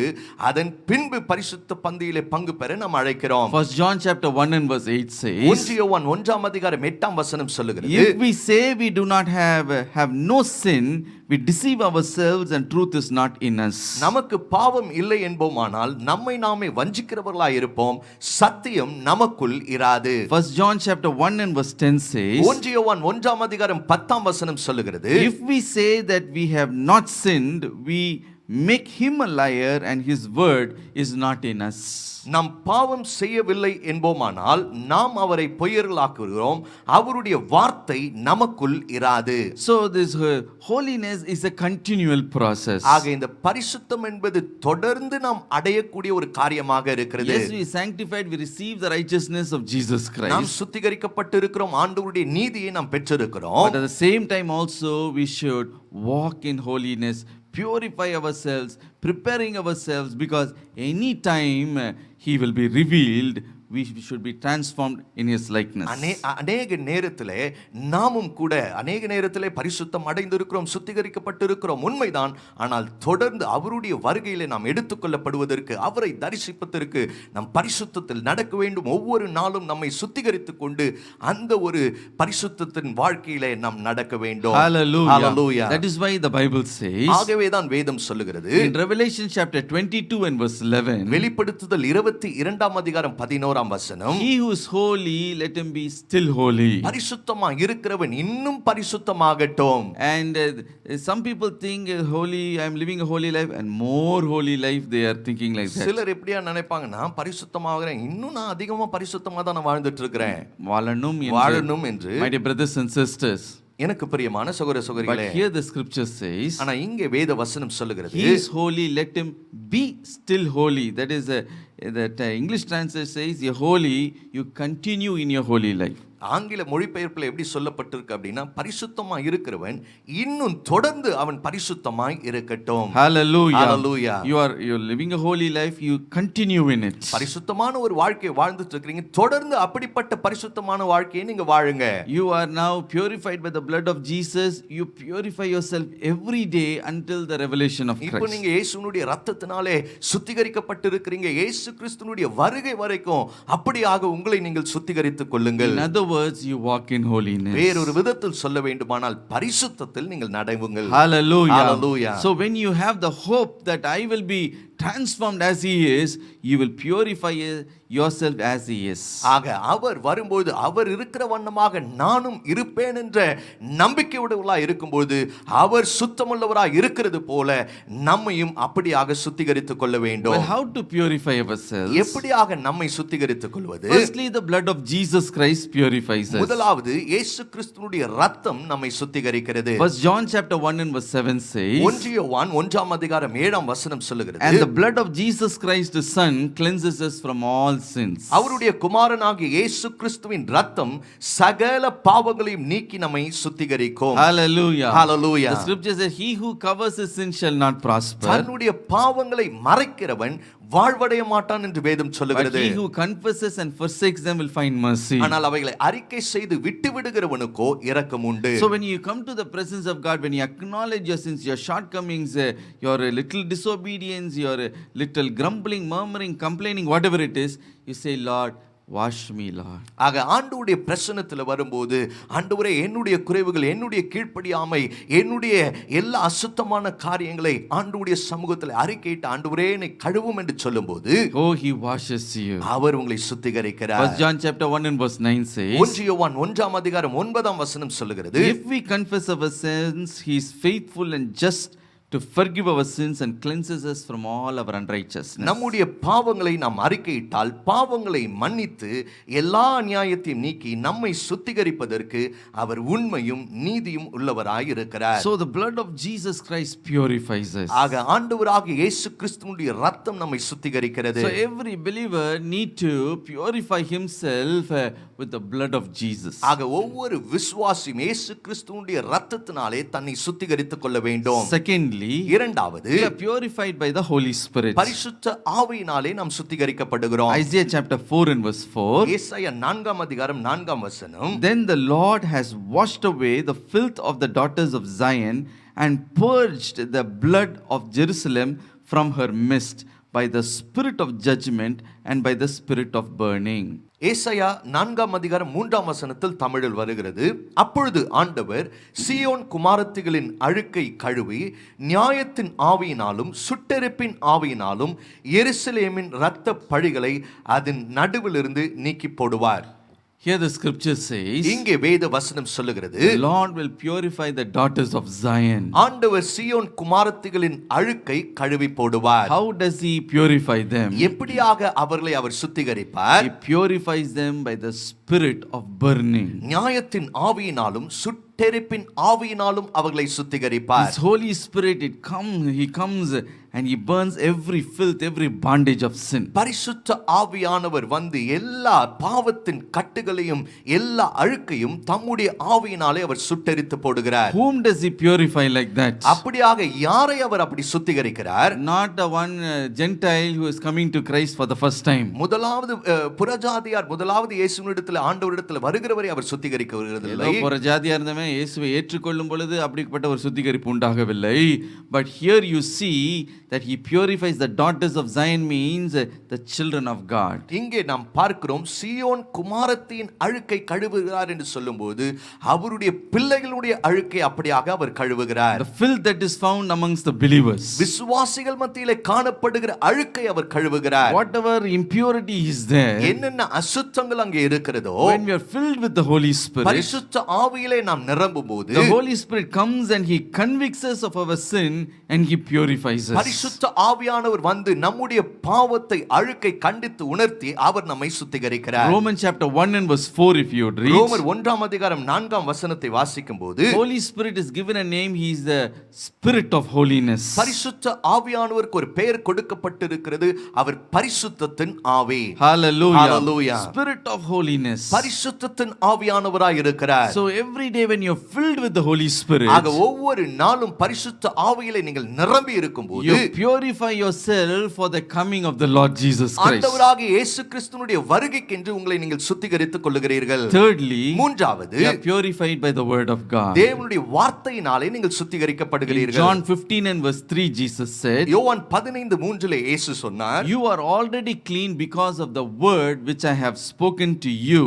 அதன் பின்பு பரிசுத்த பந்தியிலே பங்கு பெற நாம் அழைக்கிறோம். First John chapter 1 and verse 8 says, 1 யோவான் 1ஆம் அதிகாரம் 8ஆம் வசனம் சொல்லுகிறது, if we say we do not have no sin, we deceive ourselves and truth is not in us. நமக்கு பாவம் இல்லை என்போமானால் நம்மை நாமே வஞ்சிக்கிறவர்களாய் இருப்போம், சத்தியம் நமக்குள் இராது. First John chapter 1 and verse 10 says, 1 யோவான் 1ஆம் அதிகாரம் 10ஆம் வசனம் சொல்லுகிறது, if we say that we have not sinned, we make him a liar and his word is not in us. நாம் பாவம் செய்யவில்லை என்போமானால் நாம் அவரை பொய்யர்களாக்குகிறோம், அவருடைய வார்த்தை நமக்குள் இராது. So this holiness is a continual process. ஆக இந்த பரிசுத்தம் என்பது தொடர்ந்து நாம் அடையக்கூடிய ஒரு காரியமாக இருக்கிறது. Yes, we sanctified, we receive the righteousness of Jesus நாம் Christ. சுத்திகரிக்கப்பட்டு இருக்கிறோம், ஆண்டவருடைய நீதியை நாம் பெற்றிருக்கிறோம். But at the same time also we should walk in holiness, purify ourselves, preparing ourselves, because any time he will be revealed, we should be transformed in his likeness. அநேக நேரத்திலே நாமும் கூட அநேக நேரத்திலே பரிசுத்தம் அடைந்திருக்கிறோம், சுத்திகரிக்கப்பட்டிருக்கிறோம், உண்மைதான். ஆனால் தொடர்ந்து அவருடைய வருகையிலே நாம் எடுத்துக்கொள்ளப்படுவதற்கு, அவரை தரிசிப்பதற்கு நாம் பரிசுத்தத்தில் நடக்க வேண்டும். ஒவ்வொரு நாளும் நம்மை சுத்திகரித்துக் கொண்டு அந்த ஒரு பரிசுத்தத்தின் வாழ்க்கையிலே நாம் நடக்க வேண்டும். Hallelujah. Hallelujah. That is why the Bible says, ஆகவே தான் வேதம் சொல்லுகிறது, in Revelation chapter 22 and verse 11, வெளிப்படுத்துதல் 22ஆம் அதிகாரம் 11ஆம் வசனம், he who is holy, let him be still holy. பரிசுத்தமாக இருக்கிறவன் இன்னும் பரிசுத்தமாகட்டும். And some people think holy, I am living a holy life, and more holy life they are thinking like that. சிலர் எப்படியா நினைப்பாங்க, நான் பரிசுத்தமாகிறேன், இன்னும் நான் அதிகமா பரிசுத்தமா தான் நான் வாழ்ந்துட்டு இருக்கிறேன், வாழணும் என்று. My dear brothers and sisters, எனக்கு பிரியமான சகோதர but சகோதரிகளே, here the scripture says, ஆனா இங்கே வேத வசனம் சொல்லுகிறது, he is holy, let him be still holy. That is that English translation says, you're holy, you continue in your holy life. ஆங்கில மொழிபெயர்ப்பில் எப்படி சொல்லப்பட்டிருக்கு அப்படின்னா, பரிசுத்தமா இருக்கிறவன் இன்னும் தொடர்ந்து அவன் பரிசுத்தமாய் இருக்கட்டும். Hallelujah. Hallelujah. You're living a holy life, you continue in it. பரிசுத்தமான ஒரு வாழ்க்கையை வாழ்ந்துட்டு இருக்கீங்க, தொடர்ந்து அப்படிப்பட்ட பரிசுத்தமான வாழ்க்கையை நீங்க வாழுங்க. You are now purified by the blood of Jesus. You purify yourself every day until the revelation of இப்போ Christ. நீங்க இயேசுவினுடைய இரத்தத்தினாலே சுத்திகரிக்கப்பட்டு இருக்கிறீங்க, இயேசு கிறிஸ்துவினுடைய வருகை வரைக்கும் அப்படியாக உங்களை நீங்கள் சுத்திகரித்துக் கொள்ளுங்கள். In other words, you walk in holiness. வேறொரு விதத்தில் சொல்ல வேண்டுமானால் பரிசுத்தத்தில் நீங்கள் நடவுங்கள். Hallelujah. Hallelujah. So when you have the hope that I will be transformed as he is, you will purify yourself as he is. ஆக அவர் வரும்போது அவர் இருக்கிற வண்ணமாக நானும் இருப்பேன் என்ற நம்பிக்கையுள்ளவராய் இருக்கும்போது அவர் சுத்தமுள்ளவராய் இருக்கிறது போல நம்மையும் அப்படியாக சுத்திகரித்துக் கொள்ள வேண்டும். Well, how to purify ourselves? எப்படியாக நம்மை சுத்திகரித்துக் கொள்வது? Firstly, the blood of Jesus Christ purifies us. முதலாவது இயேசு கிறிஸ்துவினுடைய இரத்தம் நம்மை சுத்திகரிக்கிறது. First John chapter 1 and verse 7 says, 1 யோவான் 1ஆம் அதிகாரம் 7ஆம் வசனம் சொல்லுகிறது, and the blood of Jesus Christ the Son cleanses us from all sins. அவருடைய குமாரனாகிய இயேசு கிறிஸ்துவின் இரத்தம் சகல பாவங்களையும் நீக்கி நம்மை சுத்திகரிக்கும். Hallelujah. Hallelujah. The scripture says, he who covers his sin shall not prosper, தன்னுடைய பாவங்களை மறைக்கிறவன் வாழ்வடைய மாட்டான் என்று வேதம் but சொல்லுகிறது. he who confesses and forsakes them will find mercy. ஆனால் அவைகளை அறிக்கை செய்து விட்டு விடுகிறவனுக்கோ இரக்கம் உண்டு. So when you come to the presence of God, when you acknowledge your sins, your shortcomings, your little disobedience, your little grumbling, murmuring, complaining, whatever it is, you say, Lord, wash me, Lord. ஆக ஆண்டவருடைய பிரசன்னத்தில் வரும்போது, ஆண்டவரே என்னுடைய குறைவுகள், என்னுடைய கீழ்ப்படியாமை, என்னுடைய எல்லா அசுத்தமான காரியங்களை ஆண்டவருடைய சமூகத்தில் அறிக்கையிட்டு ஆண்டவரே என்னை கழுவும் என்று சொல்லும்போது, Oh, he washes you. அவர் உங்களை சுத்திகரிக்கிறார். First John chapter 1 and verse 9 says, 1 யோவான் 1ஆம் அதிகாரம் 9ஆம் வசனம் சொல்லுகிறது, if we confess our sins, he is faithful and just to forgive our sins and cleanses us from all our unrighteousness. நம்முடைய பாவங்களை நாம் அறிக்கையிட்டால் பாவங்களை மன்னித்து எல்லா அநியாயத்தையும் நீக்கி நம்மை சுத்திகரிப்பதற்கு அவர் உண்மையும் நீதியும் உள்ளவராய் இருக்கிறார். So the blood of Jesus Christ purifies us. ஆக ஆண்டவராகிய இயேசு கிறிஸ்துவினுடைய இரத்தம் நம்மை சுத்திகரிக்கிறது. So every believer need to purify himself with the blood of Jesus. ஆக ஒவ்வொரு விசுவாசியும் இயேசு கிறிஸ்துவினுடைய இரத்தத்தினாலே தன்னை சுத்திகரித்துக் கொள்ள வேண்டும். Secondly, இரண்டாவது, we are purified by the Holy Spirit. பரிசுத்த ஆவியினாலே நாம் சுத்திகரிக்கப்படுகிறோம். Isaiah chapter 4 and verse 4. ஏசாயா 4ஆம் அதிகாரம் 4ஆம் வசனம், Then the Lord has washed away the filth of the daughters of Zion and purged the blood of Jerusalem from her midst by the spirit of judgment and by the spirit of burning. ஏசாயா 4ஆம் அதிகாரம் 3ஆம் வசனத்தில் தமிழில் வருகிறது, அப்பொழுது ஆண்டவர் சீயோன் குமாரத்திகளின் அழுக்கை கழுவி நியாயத்தின் ஆவியினாலும் சுட்டெரிப்பின் ஆவியினாலும் எருசலேமின் இரத்த பழிகளை அதன் நடுவிலிருந்து நீக்கி போடுவார். Here the scripture says, இங்கே வேத வசனம் சொல்லுகிறது, the Lord will purify the daughters of Zion. ஆண்டவர் சீயோன் குமாரத்திகளின் அழுக்கை கழுவி போடுவார். How does he purify them? எப்படியாக அவர்களை அவர் சுத்திகரிப்பார்? He purifies them by the spirit of burning. நியாயத்தின் ஆவியினாலும் சுட்டெரிப்பின் ஆவியினாலும் அவர்களை சுத்திகரிப்பார். His Holy Spirit, he comes and he burns every filth, every bondage of sin. பரிசுத்த ஆவியானவர் வந்து எல்லா பாவத்தின் கட்டுகளையும் எல்லா அழுக்கையும் தம்முடைய ஆவியினாலே அவர் சுட்டெரித்து போடுகிறார். Whom does he purify like that? அப்படியாக யாரை அவர் அப்படி சுத்திகரிக்கிறார்? Not the one Gentile who is coming to Christ for the first time. முதலாவது புறஜாதியார் முதலாவது இயேசுவினிடத்தில் ஆண்டவரிடத்தில் வருகிறவரை அவர் சுத்திகரிக்க வருகிறதில்லை. புறஜாதியா இருந்தவன் இயேசுவை ஏற்றுக்கொள்ளும் பொழுது அப்படிப்பட்ட ஒரு சுத்திகரிப்பு உண்டாகவில்லை. But here you see that he purifies the daughters of Zion, means the children of God. இங்கே நாம் பார்க்கிறோம் சீயோன் குமாரத்தின் அழுக்கை கழுவுகிறார் என்று சொல்லும்போது அவருடைய பிள்ளைகளுடைய அழுக்கை அப்படியாக அவர் கழுவுகிறார். The filth that is found amongst the believers, விசுவாசிகள் மத்தியிலே காணப்படுகிற அழுக்கை அவர் கழுவுகிறார். whatever impurity is there, என்னென்ன அசுத்தங்கள் அங்கே இருக்கிறதோ, when we are filled with the Holy Spirit, பரிசுத்த ஆவியிலே நாம் நிரம்பும்போது the Holy Spirit comes and he convicts us of our sin and he purifies us. பரிசுத்த ஆவியானவர் வந்து நம்முடைய பாவத்தை அழுக்கை கண்டித்து உணர்த்தி அவர் நம்மை சுத்திகரிக்கிறார். Romans chapter 1 and verse 4, if you would read, ரோமர் 1ஆம் அதிகாரம் 4ஆம் வசனத்தை வாசிக்கும்போது, Holy Spirit is given a name, he is the Spirit of holiness. பரிசுத்த ஆவியானவருக்கு ஒரு பெயர் கொடுக்கப்பட்டிருக்கிறது, அவர் பரிசுத்தத்தின் ஆவி. Hallelujah. Hallelujah. Spirit of holiness. பரிசுத்தத்தின் ஆவியானவராய் இருக்கிறார். So every day when you're filled with the Holy Spirit, ஆக ஒவ்வொரு நாளும் பரிசுத்த ஆவியிலே நீங்கள் நிரம்பி இருக்கும்போது you purify yourself for the coming of the Lord Jesus Christ. ஆண்டவராகிய இயேசு கிறிஸ்துவினுடைய வருகைக்கென்று உங்களை நீங்கள் சுத்திகரித்துக் கொள்ளுகிறீர்கள். Thirdly, மூன்றாவது, you are purified by the word of God. தேவனுடைய வார்த்தையினாலே நீங்கள் In சுத்திகரிக்கப்படுகிறீர்கள். John 15 and verse 3, Jesus said, யோவான் 15:3 இயேசு சொன்னார், you are already clean because of the word which I have spoken to you.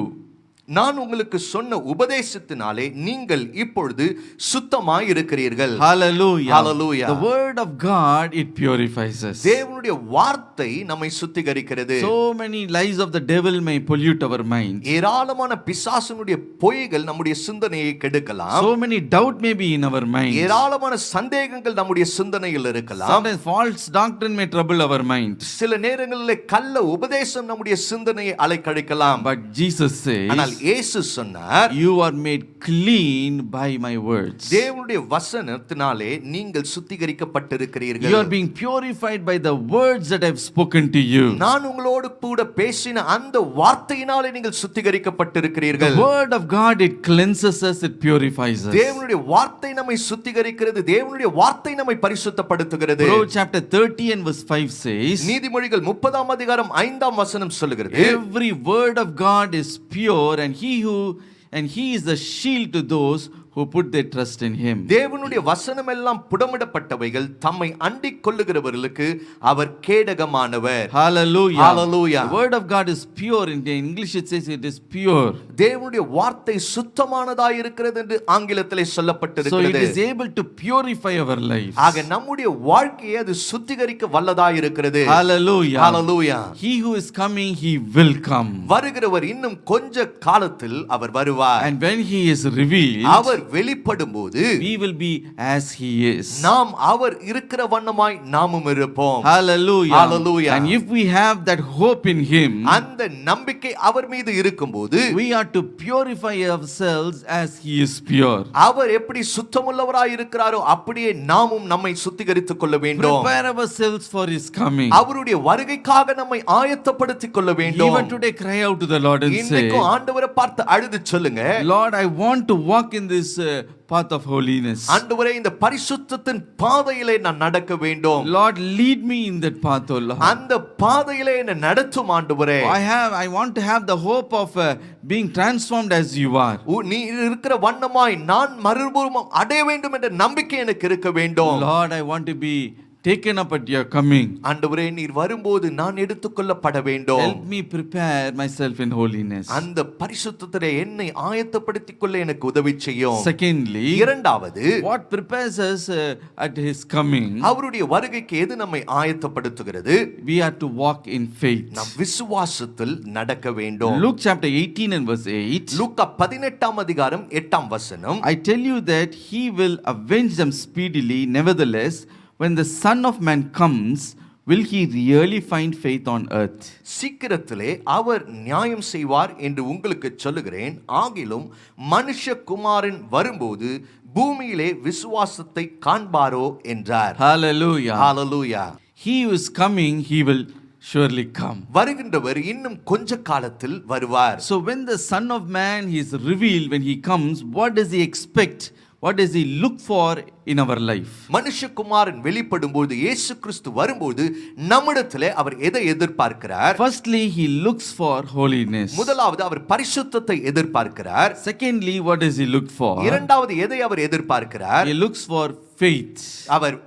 நான் உங்களுக்கு சொன்ன உபதேசத்தினாலே நீங்கள் இப்பொழுது சுத்தமாய் இருக்கிறீர்கள். Hallelujah. Hallelujah. The word of God, it purifies us. தேவனுடைய வார்த்தை நம்மை சுத்திகரிக்கிறது. So many lies of the devil may pollute our mind. ஏராளமான பிசாசுனுடைய பொய்கள் நம்முடைய சிந்தனையை கெடுக்கலாம். So many doubt may be in our mind. ஏராளமான சந்தேகங்கள் நம்முடைய சிந்தனையில் இருக்கலாம். Sometimes false doctrine may trouble our mind. சில நேரங்களில் கள்ள உபதேசம் நம்முடைய சிந்தனையை அலைக்கழிக்கலாம். But Jesus says, ஆனால் இயேசு சொன்னார், you are made clean by my words. தேவனுடைய வசனத்தினாலே நீங்கள் சுத்திகரிக்கப்பட்டிருக்கிறீர்கள். You are being purified by the words that I have spoken to you. நான் உங்களோடு கூட பேசின அந்த வார்த்தையினாலே நீங்கள் சுத்திகரிக்கப்பட்டிருக்கிறீர்கள். The word of God, it cleanses us, it purifies us. தேவனுடைய வார்த்தை நம்மை சுத்திகரிக்கிறது. தேவனுடைய வார்த்தை நம்மை பரிசுத்தப்படுத்துகிறது. Proverbs chapter 30 and verse 5 says, நீதிமொழிகள் 30ஆம் அதிகாரம் 5ஆம் வசனம் சொல்லுகிறது, every word of God is pure, and he is the shield to those who put their trust in him. தேவனுடைய வசனம் எல்லாம் புடமிடப்பட்டவைகள், தம்மை அண்டிக் கொள்ளுகிறவர்களுக்கு அவர் கேடகமானவர். Hallelujah. Hallelujah. The word of God is pure. In English it says it is pure. தேவனுடைய வார்த்தை சுத்தமானதாய் இருக்கிறது என்று ஆங்கிலத்திலே So it சொல்லப்பட்டிருக்கிறது. is able to purify our lives. ஆக நம்முடைய வாழ்க்கையை அது சுத்திகரிக்க வல்லதாய் இருக்கிறது. Hallelujah. Hallelujah. He who is coming, he will come. வருகிறவர் இன்னும் கொஞ்ச காலத்தில் அவர் வருவார். And when he is revealed, our வெளிப்படும்போது we will be as he is. நாம் அவர் இருக்கிற வண்ணமாய் நாமும் இருப்போம். Hallelujah. Hallelujah. And if we have that hope in him, அந்த நம்பிக்கை அவர் மீது இருக்கும்போது we are to purify ourselves as he is pure. அவர் எப்படி சுத்தமுள்ளவராய் இருக்கிறாரோ அப்படியே நாமும் நம்மை சுத்திகரித்துக் கொள்ள வேண்டும். Prepare ourselves for his coming. அவருடைய வருகைக்காக நம்மை ஆயத்தப்படுத்திக் கொள்ள வேண்டும். Even today cry out to the Lord and say, இன்னைக்கு ஆண்டவரை பார்த்து அழுது சொல்லுங்க, Lord, I want to walk in this path of holiness. ஆண்டவரே இந்த பரிசுத்தத்தின் பாதையிலே நான் நடக்க வேண்டும். Lord, lead me in that path, O Lord. அந்த பாதையிலே என்னை நடத்தும் ஆண்டவரே. I want to have the hope of being transformed as you are. நீ இருக்கிற வண்ணமாய் நான் மறுபுறம் அடைய வேண்டும் என்ற நம்பிக்கை எனக்கு இருக்க வேண்டும். Lord, I want to be taken up at your coming. ஆண்டவரே நீர் வரும்போது நான் எடுத்துக்கொள்ளப்பட வேண்டும். Help me prepare myself in holiness. அந்த பரிசுத்தத்திலே என்னை ஆயத்தப்படுத்திக் கொள்ள எனக்கு உதவி செய்யும். Secondly, இரண்டாவது, what prepares us at his coming? அவருடைய வருகைக்கு எது நம்மை ஆயத்தப்படுத்துகிறது? We are to walk in faith. நாம் விசுவாசத்தில் நடக்க வேண்டும். Luke chapter 18 and verse 8. லூக்கா 18ஆம் அதிகாரம் 8ஆம் வசனம், I tell you that he will avenge them speedily. Nevertheless, when the Son of Man comes, will he really find faith on earth? சீக்கிரத்திலே அவர் நியாயம் செய்வார் என்று உங்களுக்கு சொல்லுகிறேன். ஆகிலும் மனுஷகுமாரன் வரும்போது பூமியிலே விசுவாசத்தை காண்பாரோ என்றார். Hallelujah. Hallelujah. He who is coming, he will surely come. வருகின்றவர் இன்னும் கொஞ்ச காலத்தில் வருவார். So when the Son of Man is revealed, when he comes, what does he expect? What does he look for in our life? மனுஷகுமாரன் வெளிப்படும்போது, இயேசு கிறிஸ்து வரும்போது நம்மிடத்திலே அவர் எதை எதிர்பார்க்கிறார்? Firstly, he looks for holiness. முதலாவது அவர் பரிசுத்தத்தை எதிர்பார்க்கிறார். Secondly, what does he look for? இரண்டாவது எதை அவர் எதிர்பார்க்கிறார்? He looks for faith. அவர்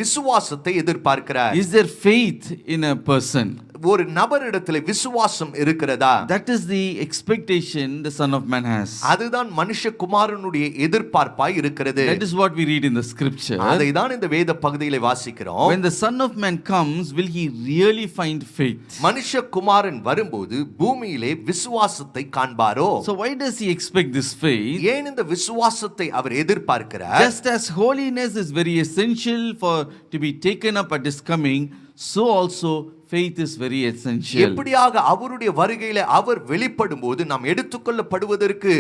விசுவாசத்தை எதிர்பார்க்கிறார். Is there faith in a person? ஒரு நபரிடத்தில் விசுவாசம் இருக்கிறதா? That is the expectation the Son of Man has. அதுதான் மனுஷகுமாரனுடைய எதிர்பார்ப்பாய் இருக்கிறது. That is what we read in the scripture. அதைதான் இந்த வேத பகுதியிலே வாசிக்கிறோம். When the Son of Man comes, will he really find faith? மனுஷகுமாரன் வரும்போது பூமியிலே விசுவாசத்தை காண்பாரோ? So why does he expect this faith? ஏன் இந்த விசுவாசத்தை அவர் எதிர்பார்க்கிறார்? Just as holiness is very essential for to be taken up at his coming, so also faith is very essential. எப்படியாக அவருடைய வருகையிலே அவர் வெளிப்படும்போது நாம் எடுத்துக்கொள்ளப்படுவதற்கு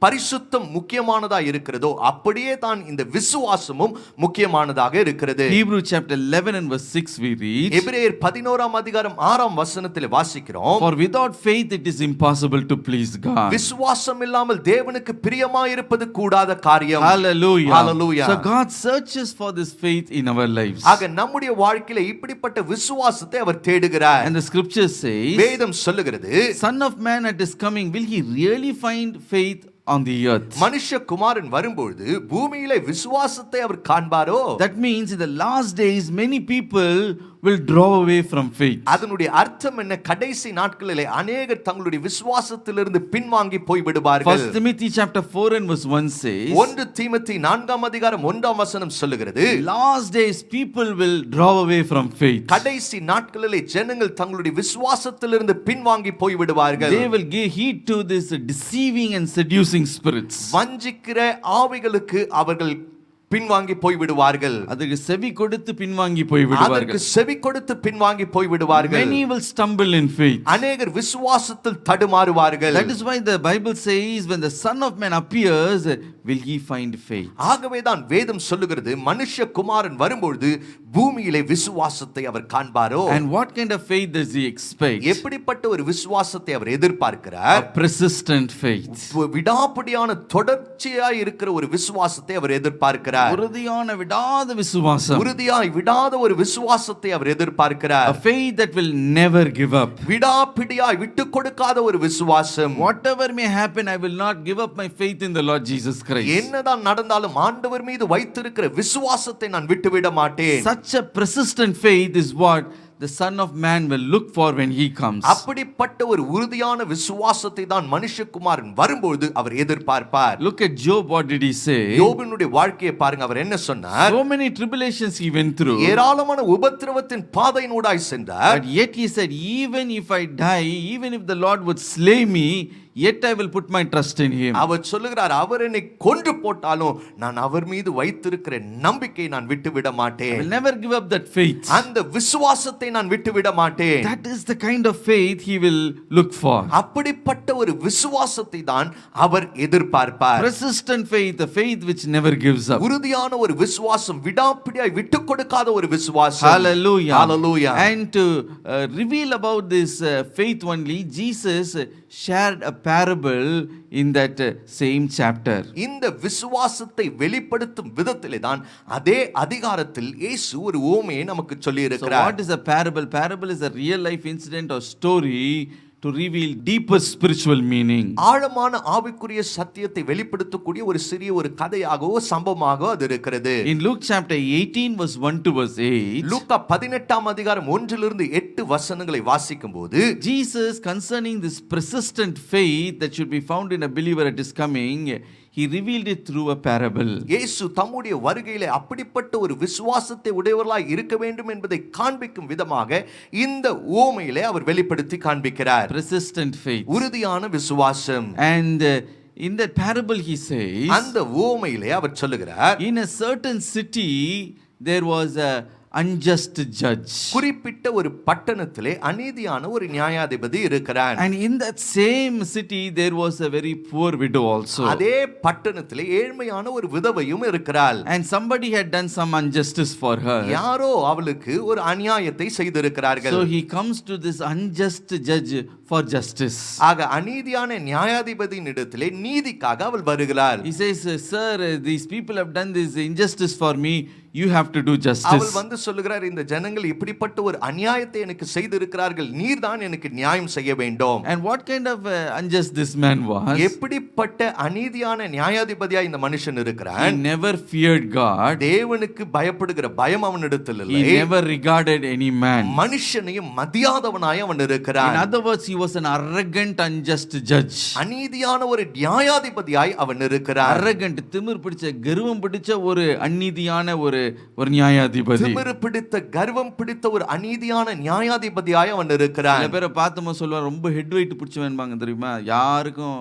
பரிசுத்தம் முக்கியமானதா இருக்கிறதோ அப்படியே தான் இந்த விசுவாசமும் முக்கியமானதாக இருக்கிறது. Hebrew chapter 11 and verse 6 we read, எபிரேயர் 11ஆம் அதிகாரம் 6ஆம் வசனத்திலே வாசிக்கிறோம், for without faith it is impossible to please God. விசுவாசம் இல்லாமல் தேவனுக்கு பிரியமாயிருப்பது கூடாத காரியம். Hallelujah. Hallelujah. So God searches for this faith in our lives. ஆக நம்முடைய வாழ்க்கையில இப்படிப்பட்ட விசுவாசத்தை அவர் தேடுகிறார். And the scripture says, வேதம் சொல்லுகிறது, Son of Man at his coming, will he really find faith on the earth? மனுஷகுமாரன் வரும்போது பூமியிலே விசுவாசத்தை அவர் காண்பாரோ? That means in the last days many people will draw away from faith. அதனுடைய அர்த்தம் என்ன? கடைசி நாட்களிலே அநேகர் தங்களுடைய விசுவாசத்திலிருந்து பின்வாங்கி போய் விடுவார்கள். 1 Timothy chapter 4 and verse 1 says, 1 தீமோத்தேயு 4ஆம் அதிகாரம் 1ஆம் வசனம் சொல்லுகிறது, last days people will draw away from faith. கடைசி நாட்களிலே ஜனங்கள் தங்களுடைய விசுவாசத்திலிருந்து பின்வாங்கி போய் விடுவார்கள். They will give heed to this deceiving and seducing spirits. வஞ்சிக்கிற ஆவிகளுக்கு அவர்கள் பின்வாங்கி போய் விடுவார்கள். அதற்கு செவி கொடுத்து பின்வாங்கி போய் விடுவார்கள். அதற்கு செவி கொடுத்து பின்வாங்கி போய் விடுவார்கள். Many will stumble in faith. அநேகர் விசுவாசத்தில் தடுமாறுவார்கள். That is why the Bible says, when the Son of Man appears, will he find faith? ஆகவேதான் வேதம் சொல்லுகிறது, மனுஷகுமாரன் வரும்பொழுது பூமியிலே விசுவாசத்தை அவர் காண்பாரோ. And what kind of faith does he expect? எப்படிப்பட்ட ஒரு விசுவாசத்தை அவர் எதிர்பார்க்கிறார்? A persistent faith. விடாப்பிடியான தொடர்ச்சியாய் இருக்கிற ஒரு விசுவாசத்தை அவர் எதிர்பார்க்கிறார். உறுதியான விடாத விசுவாசம். உறுதியாய் விடாத ஒரு விசுவாசத்தை அவர் எதிர்பார்க்கிறார். A faith that will never give up. விடாப்பிடியாய் விட்டு கொடுக்காத ஒரு விசுவாசம். Whatever may happen, I will not give up my faith in the Lord Jesus Christ. என்னதான் நடந்தாலும் ஆண்டவர் மீது வைத்திருக்கிற விசுவாசத்தை நான் விட்டுவிட மாட்டேன். Such a persistent faith is what the Son of Man will look for when he comes. அப்படிப்பட்ட ஒரு உறுதியான விசுவாசத்தை தான் மனுஷகுமாரன் வரும்போது அவர் எதிர்பார்ப்பார். Look at Job, what did he say? யோபினுடைய வாழ்க்கையை பாருங்க, அவர் என்ன சொன்னார்? So many tribulations he went through, ஏராளமான உபத்திரவத்தின் பாதையினூடாய் சென்றார். but yet he said, even if I die, even if the Lord would slay me, yet I will put my trust in him. அவர் சொல்லுகிறார், அவர் என்னை கொன்று போட்டாலும் நான் அவர் மீது வைத்திருக்கிற நம்பிக்கையை நான் விட்டுவிட I மாட்டேன். will never give up that faith. அந்த விசுவாசத்தை நான் விட்டுவிட மாட்டேன். That is the kind of faith he will look for. அப்படிப்பட்ட ஒரு விசுவாசத்தை தான் அவர் எதிர்பார்ப்பார். Persistent faith, a faith which never gives up. உறுதியான ஒரு விசுவாசம், விடாப்பிடியாய் விட்டு கொடுக்காத ஒரு விசுவாசம். Hallelujah. Hallelujah. And to reveal about this faith only, Jesus shared a parable in that same chapter. இந்த விசுவாசத்தை வெளிப்படுத்தும் விதத்திலே தான் அதே அதிகாரத்தில் இயேசு ஒரு உவமையை நமக்கு சொல்லி So இருக்கிறார். what is a parable? Parable is a real life incident or story to reveal deeper spiritual meaning. ஆழமான ஆவிக்குரிய சத்தியத்தை வெளிப்படுத்தக்கூடிய ஒரு சிறிய ஒரு கதையாகவோ சம்பவமாகவோ அது இருக்கிறது. In Luke chapter 18 verse 1 to verse 8, லூக்கா 18ஆம் அதிகாரம் 1 8 வசனங்களை வாசிக்கும்போது, Jesus, concerning this persistent faith that should be found in a believer at his coming, he revealed it through a parable. இயேசு தம்முடைய வருகையிலே அப்படிப்பட்ட ஒரு விசுவாசத்தை உடையவர்களாய் இருக்க வேண்டும் என்பதை காண்பிக்கும் விதமாக இந்த உவமையிலே அவர் வெளிப்படுத்தி காண்பிக்கிறார். Persistent faith. உறுதியான விசுவாசம். And in that parable he says, அந்த உவமையிலே அவர் சொல்லுகிறார், in a certain city there was a unjust judge. குறிப்பிட்ட ஒரு பட்டணத்திலே அநீதியான ஒரு நியாயாதிபதி இருக்கிறார். And in that same city there was a very poor widow also. அதே பட்டணத்திலே ஏழ்மையான ஒரு விதவையும் இருக்கிறாள். And somebody had done some injustice for her. யாரோ அவளுக்கு ஒரு அநியாயத்தை செய்திருக்கிறார்கள். So he comes to this unjust judge for justice. ஆக அநீதியான நியாயாதிபதியின் இடத்திலே நீதிக்காக அவள் வருகிறாள். He says, sir, these people have done this injustice for me. You have to do justice. அவள் வந்து சொல்லுகிறார், இந்த ஜனங்கள் இப்படிப்பட்ட ஒரு அநியாயத்தை எனக்கு செய்திருக்கிறார்கள், நீர்தான் எனக்கு நியாயம் செய்ய வேண்டும். And what kind of unjust this man was? எப்படிப்பட்ட அநீதியான நியாயாதிபதியா இந்த மனுஷன் இருக்கிறான்? He never feared God. தேவனுக்கு பயப்படுகிற பயம் அவனிடத்தில் இல்லை. He never regarded any man. மனுஷனையும் மதியாதவனாய் அவன் இருக்கிறான். In other words, he was an arrogant, unjust judge. அநீதியான ஒரு நியாயாதிபதியாய் அவன் இருக்கிறான். Arrogant, திமிர் பிடிச்ச, கர்வம் பிடிச்ச ஒரு அநீதியான ஒரு நியாயாதிபதி. திமிரு பிடித்த, கர்வம் பிடித்த ஒரு அநீதியான நியாயாதிபதியாய் அவன் இருக்கிறான். சில பேரை பார்த்தோமா சொல்லுவாங்க, ரொம்ப ஹெட் வெயிட் பிடிச்சவன்பாங்க தெரியுமா, யாருக்கும்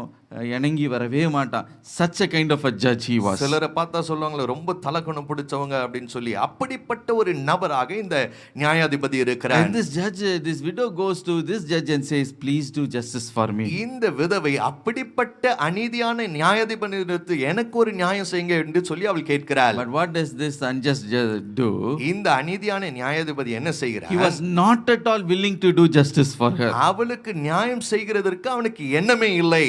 இணங்கி வரவே மாட்டான். such a kind of a judge he was. சிலரை பார்த்தா சொல்லுவாங்களே, ரொம்ப தலக்கணம் பிடிச்சவங்க அப்படின்னு சொல்லி. அப்படிப்பட்ட ஒரு நபராக இந்த நியாயாதிபதி இருக்கிறார். And this judge, this widow goes to this judge and says, please do justice for me. இந்த விதவை அப்படிப்பட்ட அநீதியான நியாயாதிபதியிடத்து எனக்கு ஒரு நியாயம் செய்யுங்க என்று சொல்லி அவள் கேட்கிறாள். But what does this unjust judge do? இந்த அநீதியான நியாயாதிபதி என்ன செய்கிறார்? He was not at all willing to do justice for her. அவளுக்கு நியாயம் செய்கிறதற்கு அவனுக்கு எண்ணமே இல்லை.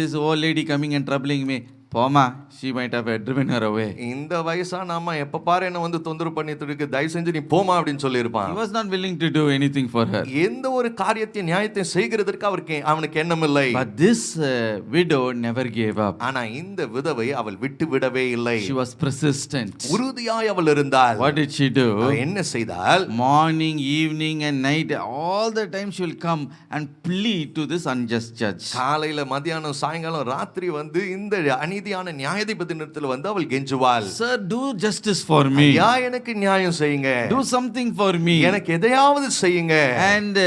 This old lady coming and troubling me, Poma, she might have driven her away. இந்த வயசான அம்மா எப்ப பாரு என்ன வந்து தொந்தரவு பண்ணிட்டு இருக்கு, தயவு செஞ்சு நீ போமா அப்படின்னு சொல்லியிருப்பான். He was not willing to do anything for her. எந்த ஒரு காரியத்தையும் நியாயத்தையும் செய்கிறதற்கு அவனுக்கு எண்ணம் இல்லை. But this widow never gave up. ஆனா இந்த விதவை அவள் விட்டு விடவே இல்லை. She was persistent. உறுதியாய் அவள் இருந்தாள். What did she do? அவள் என்ன செய்தாள்? Morning, evening and night, all the time she will come and plead to this unjust judge. காலையில மத்தியானம் சாயங்காலம் ராத்திரி வந்து இந்த அநீதியான நியாயாதிபதியிடத்தில் வந்து அவள் கெஞ்சுவாள். Sir, do justice for me. ஐயா எனக்கு நியாயம் செய்யுங்க. Do something for me. எனக்கு எதையாவது செய்யுங்க. And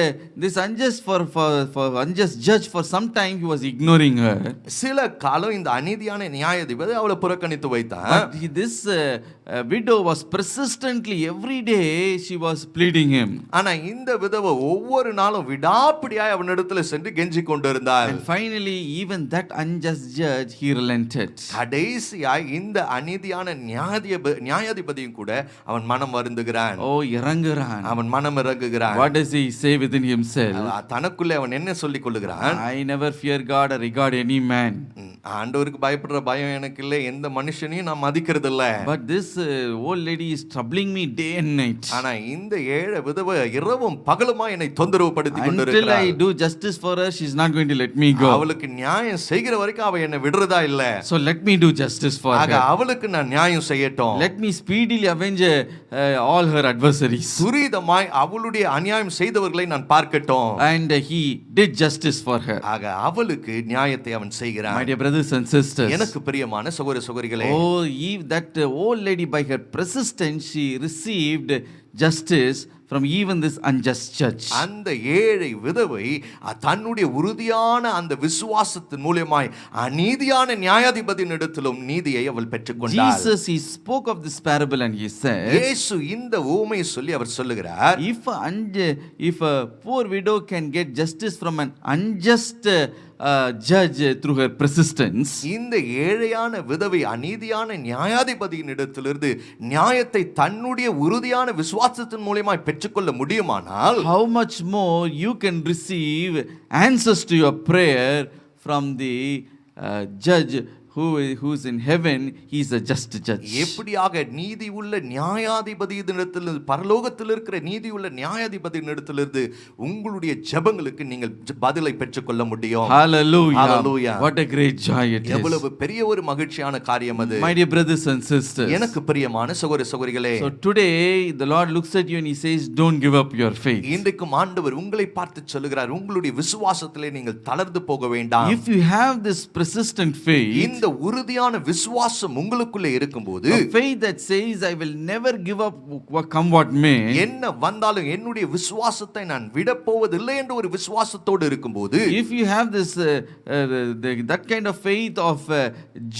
this unjust judge for some time he was ignoring her. சில காலம் இந்த அநீதியான நியாயாதிபதி அவளை புறக்கணித்து வைத்தான். But this widow was persistently every day she was pleading him. ஆனா இந்த விதவை ஒவ்வொரு நாளும் விடாப்பிடியாய் அவனிடத்துல சென்று கெஞ்சி கொண்டிருந்தாள். And finally even that unjust judge he relented. கடைசியாய் இந்த அநீதியான நியாயாதிபதியும் கூட அவன் மனம் வருந்துகிறான். Oh, இறங்குறான். அவன் மனம் இறங்குகிறான். What does he say within himself? தனக்குள்ளே அவன் என்ன சொல்லிக் கொள்ளுகிறான்? I never fear God or regard any man. ஆண்டவருக்கு பயப்படுற பயம் எனக்கு இல்லை, எந்த மனுஷனையும் நான் மதிக்கிறது இல்ல. But this old lady is troubling me day and night. ஆனா இந்த ஏழை விதவை இரவும் பகலுமா என்னை தொந்தரவு படுத்தி கொண்டிருக்கிறாள். Until I do justice for her, she is not going to let me go. அவளுக்கு நியாயம் செய்கிற வரைக்கும் அவ என்னை விடுறதா இல்ல. So let me do justice for her. அவளுக்கு நான் நியாயம் செய்யட்டும். Let me speedily avenge all her adversaries. துரிதமாய் அவளுடைய அநியாயம் செய்தவர்களை நான் பார்க்கட்டும். And he did justice for her. அவளுக்கு நியாயத்தை அவன் செய்கிறான். My dear brothers and sisters, எனக்கு பிரியமான சகோதர சகோதரிகளே, oh, if that old lady by her persistence she received justice from even this unjust judge. அந்த ஏழை விதவை தன்னுடைய உறுதியான அந்த விசுவாசத்தின் மூலமாய் அநீதியான நியாயாதிபதியினிடத்திலும் நீதியை அவள் பெற்றுக்கொண்டாள். Jesus he spoke of this parable and he said, இயேசு இந்த உவமையை சொல்லி அவர் சொல்லுகிறார், if a poor widow can get justice from an unjust judge through her persistence, இந்த ஏழையான விதவை அநீதியான நியாயாதிபதியின் இடத்திலிருந்து நியாயத்தை தன்னுடைய உறுதியான விசுவாசத்தின் மூலமாய் பெற்றுக்கொள்ள முடியுமானால், how much more you can receive answers to your prayer from the judge who is in heaven. He is a just judge. எப்படியாக நீதி உள்ள நியாயாதிபதியிடத்திலிருந்து, பரலோகத்தில் இருக்கிற நீதி உள்ள நியாயாதிபதியிடத்திலிருந்து உங்களுடைய ஜெபங்களுக்கு நீங்கள் பதிலை பெற்றுக்கொள்ள முடியும். Hallelujah. Hallelujah. What a great joy it is. எவ்வளவு பெரிய ஒரு மகிழ்ச்சியான காரியம் அது. My dear brothers and sisters, எனக்கு பிரியமான சகோதர சகோதரிகளே, so today the Lord looks at you and he says, don't give up your faith. இன்றைக்கும் ஆண்டவர் உங்களை பார்த்து சொல்லுகிறார், உங்களுடைய விசுவாசத்திலே நீங்கள் தளர்ந்து போக வேண்டாம். If you have this persistent faith, இந்த உறுதியான விசுவாசம் உங்களுக்குள்ளே இருக்கும்போது, a faith that says I will never give up come what may, என்ன வந்தாலும் என்னுடைய விசுவாசத்தை நான் விட போவதில்லை என்ற ஒரு விசுவாசத்தோடு இருக்கும்போது, if you have this that kind of faith of